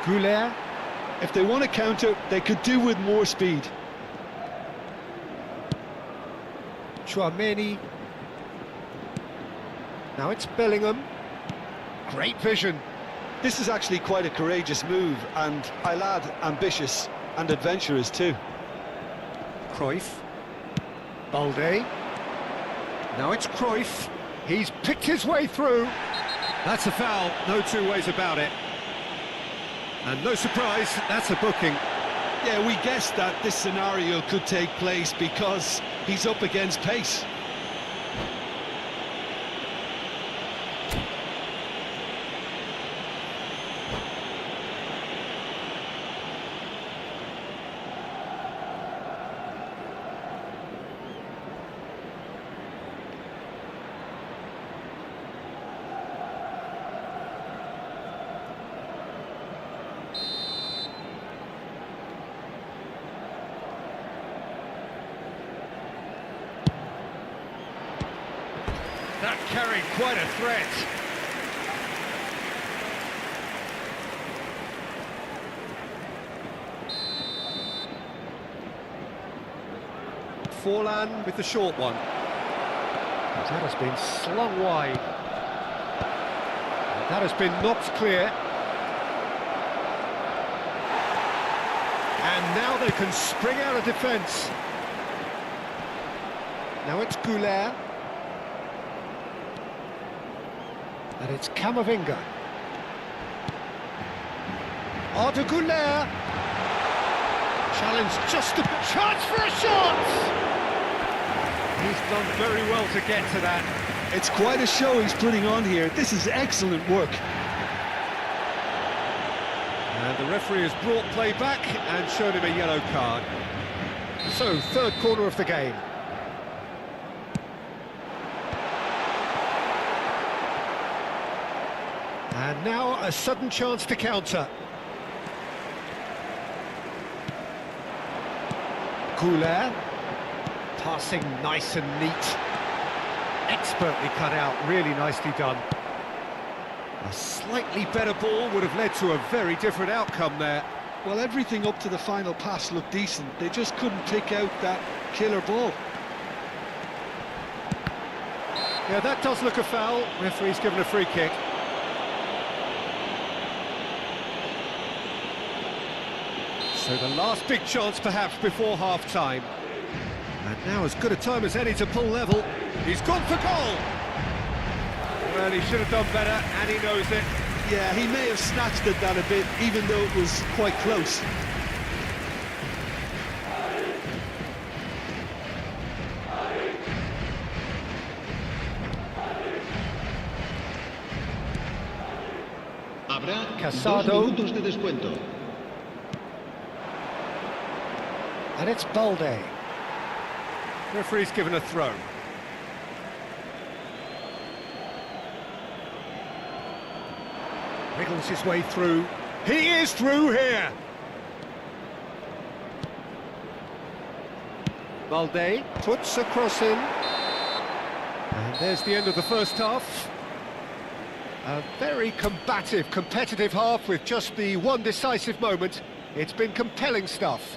Goulet. If they want to counter, they could do with more speed. Chouameni. Now it's Bellingham. Great vision. This is actually quite a courageous move, and I'll add ambitious and adventurous too. Cruyff. Balde. Now it's Cruyff. He's picked his way through. That's a foul, no two ways about it. And no surprise, that's a booking. Yeah, we guessed that this scenario could take place because he's up against pace. That carried quite a threat. Forlan with the short one. That has been slung wide. And that has been knocked clear. And now they can spring out of defence. Now it's Goulet. And it's Camavinga. De Goulet. Challenge just a chance for a shot! He's done very well to get to that. It's quite a show he's putting on here. This is excellent work. And the referee has brought play back and shown him a yellow card. So, third corner of the game. And now a sudden chance to counter. Goulet, passing nice and neat. Expertly cut out, really nicely done. A slightly better ball would have led to a very different outcome there. Well, everything up to the final pass looked decent. They just couldn't pick out that killer ball. Yeah, that does look a foul. Referee's given a free kick. So the last big chance perhaps before half-time. And now as good a time as any to pull level. He's gone for goal! Well, he should have done better, and he knows it. Yeah, he may have snatched at that a bit, even though it was quite close. Habrá Casado. 2 minutos de descuento. And it's Balde. Referee's given a throw. Wriggles his way through. He is through here! Balde puts a cross in. And there's the end of the first half. A very combative, competitive half with just the one decisive moment. It's been compelling stuff.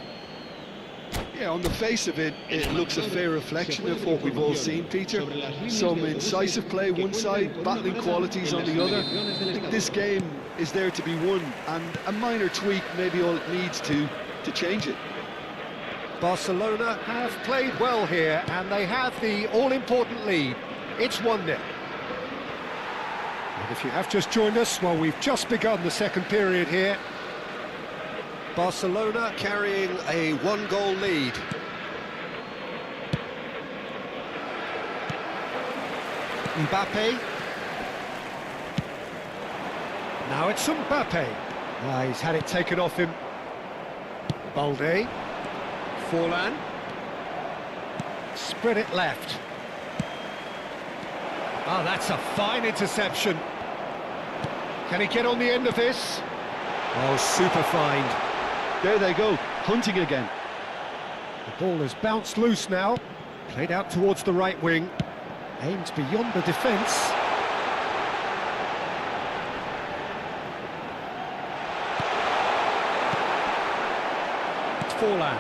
Yeah, on the face of it, it looks a fair reflection of what we've all seen, Peter. Some incisive play one side, battling qualities on the other. I think this game is there to be won, and a minor tweak may be all it needs to change it. Barcelona have played well here, and they have the all-important lead. It's 1-0. And if you have just joined us, well, we've just begun the second period here. Barcelona carrying a one-goal lead. Mbappe. Now it's Mbappe. He's had it taken off him. Balde. Forlan. Spread it left. Oh, that's a fine interception. Can he get on the end of this? Oh, super fine. There they go, hunting again. The ball has bounced loose now. Played out towards the right wing. Aims beyond the defence. It's Forlan.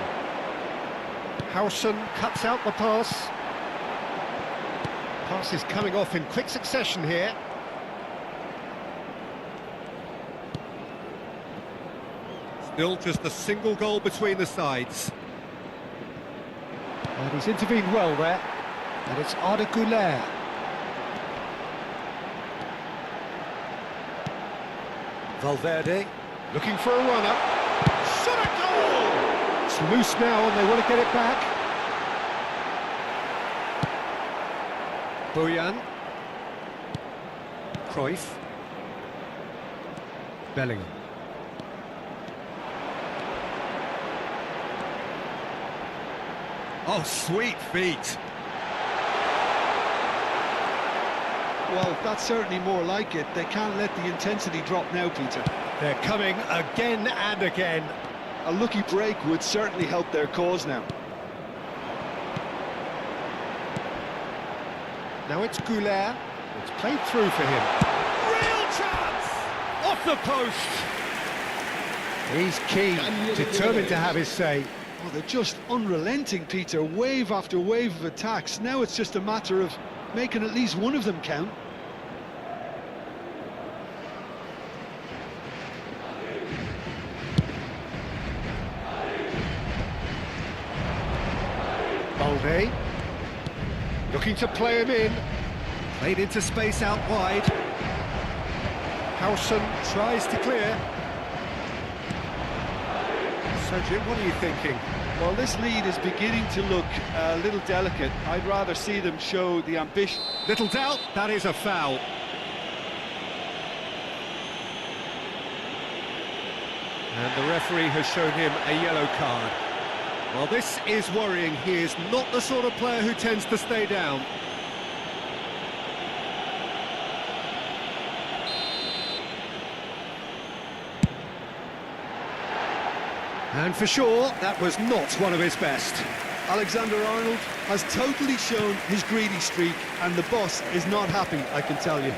Howson cuts out the pass. Pass is coming off in quick succession here. Still just a single goal between the sides. And he's intervened well there. And it's De Gea. Valverde looking for a run-up. Shot a goal! It's loose now and they want to get it back. Bojan. Cruyff. Bellingham. Oh, sweet feet. Well, that's certainly more like it. They can't let the intensity drop now, Peter. They're coming again and again. A lucky break would certainly help their cause now. Now it's Goulet. It's played through for him. Real chance! Off the post! He's keen, determined to have his say. Oh, they're just unrelenting, Peter. Wave after wave of attacks. Now it's just a matter of making at least one of them count. Balde, looking to play him in, played into space out wide. Howson tries to clear. So Jim, what are you thinking? Well, this lead is beginning to look a little delicate. I'd rather see them show the ambition. Little doubt, that is a foul. And the referee has shown him a yellow card. Well, this is worrying. He is not the sort of player who tends to stay down. And for sure, that was not one of his best. Alexander-Arnold has totally shown his greedy streak, and the boss is not happy, I can tell you.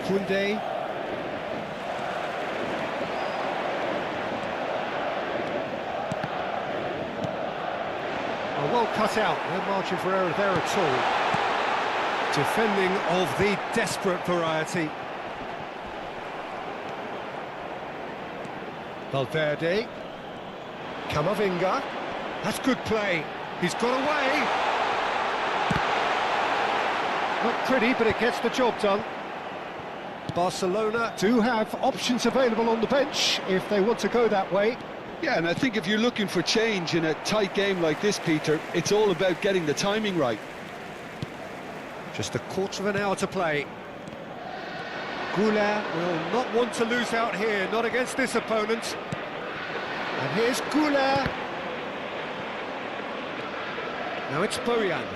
Koundé. Well cut out, no margin for error there at all. Defending of the desperate variety. Valverde. Camavinga. That's good play. He's got away. Not pretty, but it gets the job done. Barcelona do have options available on the bench if they want to go that way. Yeah, and I think if you're looking for change in a tight game like this, Peter, it's all about getting the timing right. Just a quarter of an hour to play. Goulart will not want to lose out here, not against this opponent. And here's Goulart. Now it's Bojan.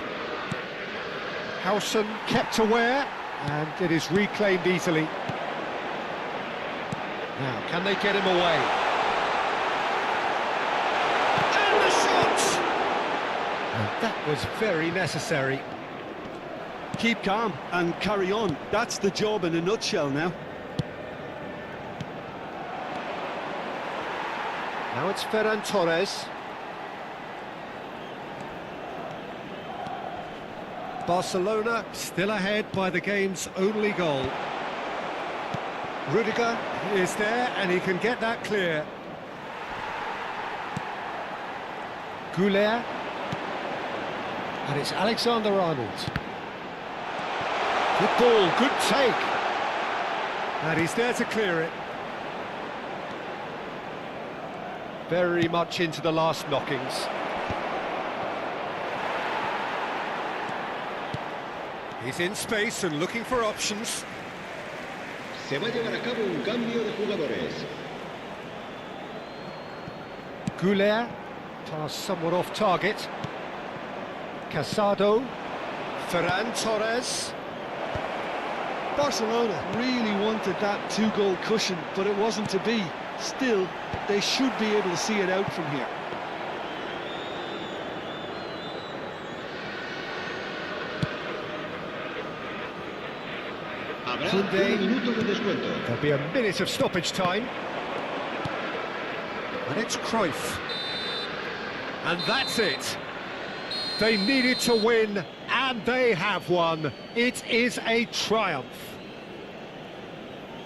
Howson kept aware, and it is reclaimed easily. Now, can they get him away? That was very necessary. Keep calm and carry on. That's the job in a nutshell now. Now it's Ferran Torres. Barcelona still ahead by the game's only goal. Rudiger is there and he can get that clear. Goulart. And it's Alexander-Arnold. Good ball, good take. And he's there to clear it. Very much into the last knockings. He's in space and looking for options. Se va a llevar a cabo un cambio de jugadores. Goulart, pass somewhat off target. Casado, Ferran Torres. Barcelona really wanted that two-goal cushion, but it wasn't to be. Still, they should be able to see it out from here. There'll be a minute of stoppage time. And it's Cruyff. And that's it. They needed to win, and they have won. It is a triumph.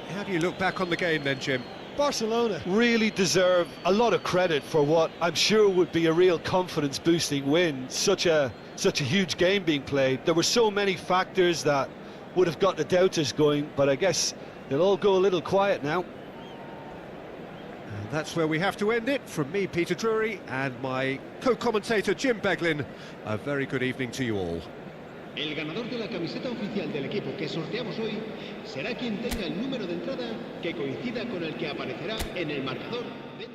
How do you look back on the game then, Jim? Barcelona really deserve a lot of credit for what I'm sure would be a real confidence-boosting win. Such a huge game being played. There were so many factors that would have got the doubters going, but I guess they'll all go a little quiet now. And that's where we have to end it. From me, Peter Drury, and my co-commentator, Jim Beglin, a very good evening to you all. El ganador de la camiseta oficial del equipo que sorteamos hoy será quien tenga el número de entrada que coincida con el que aparecerá en el marcador de...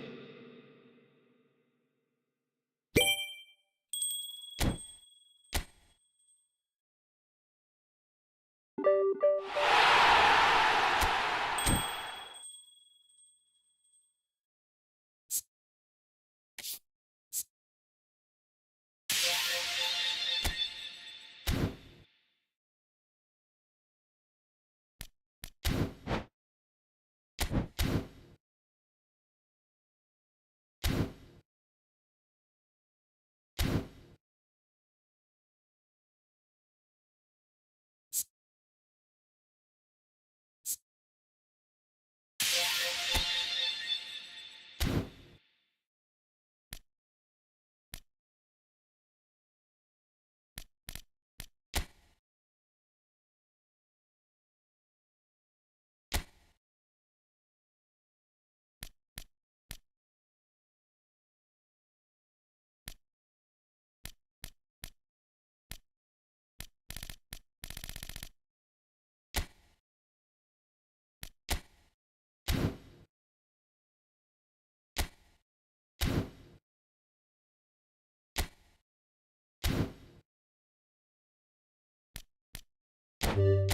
you.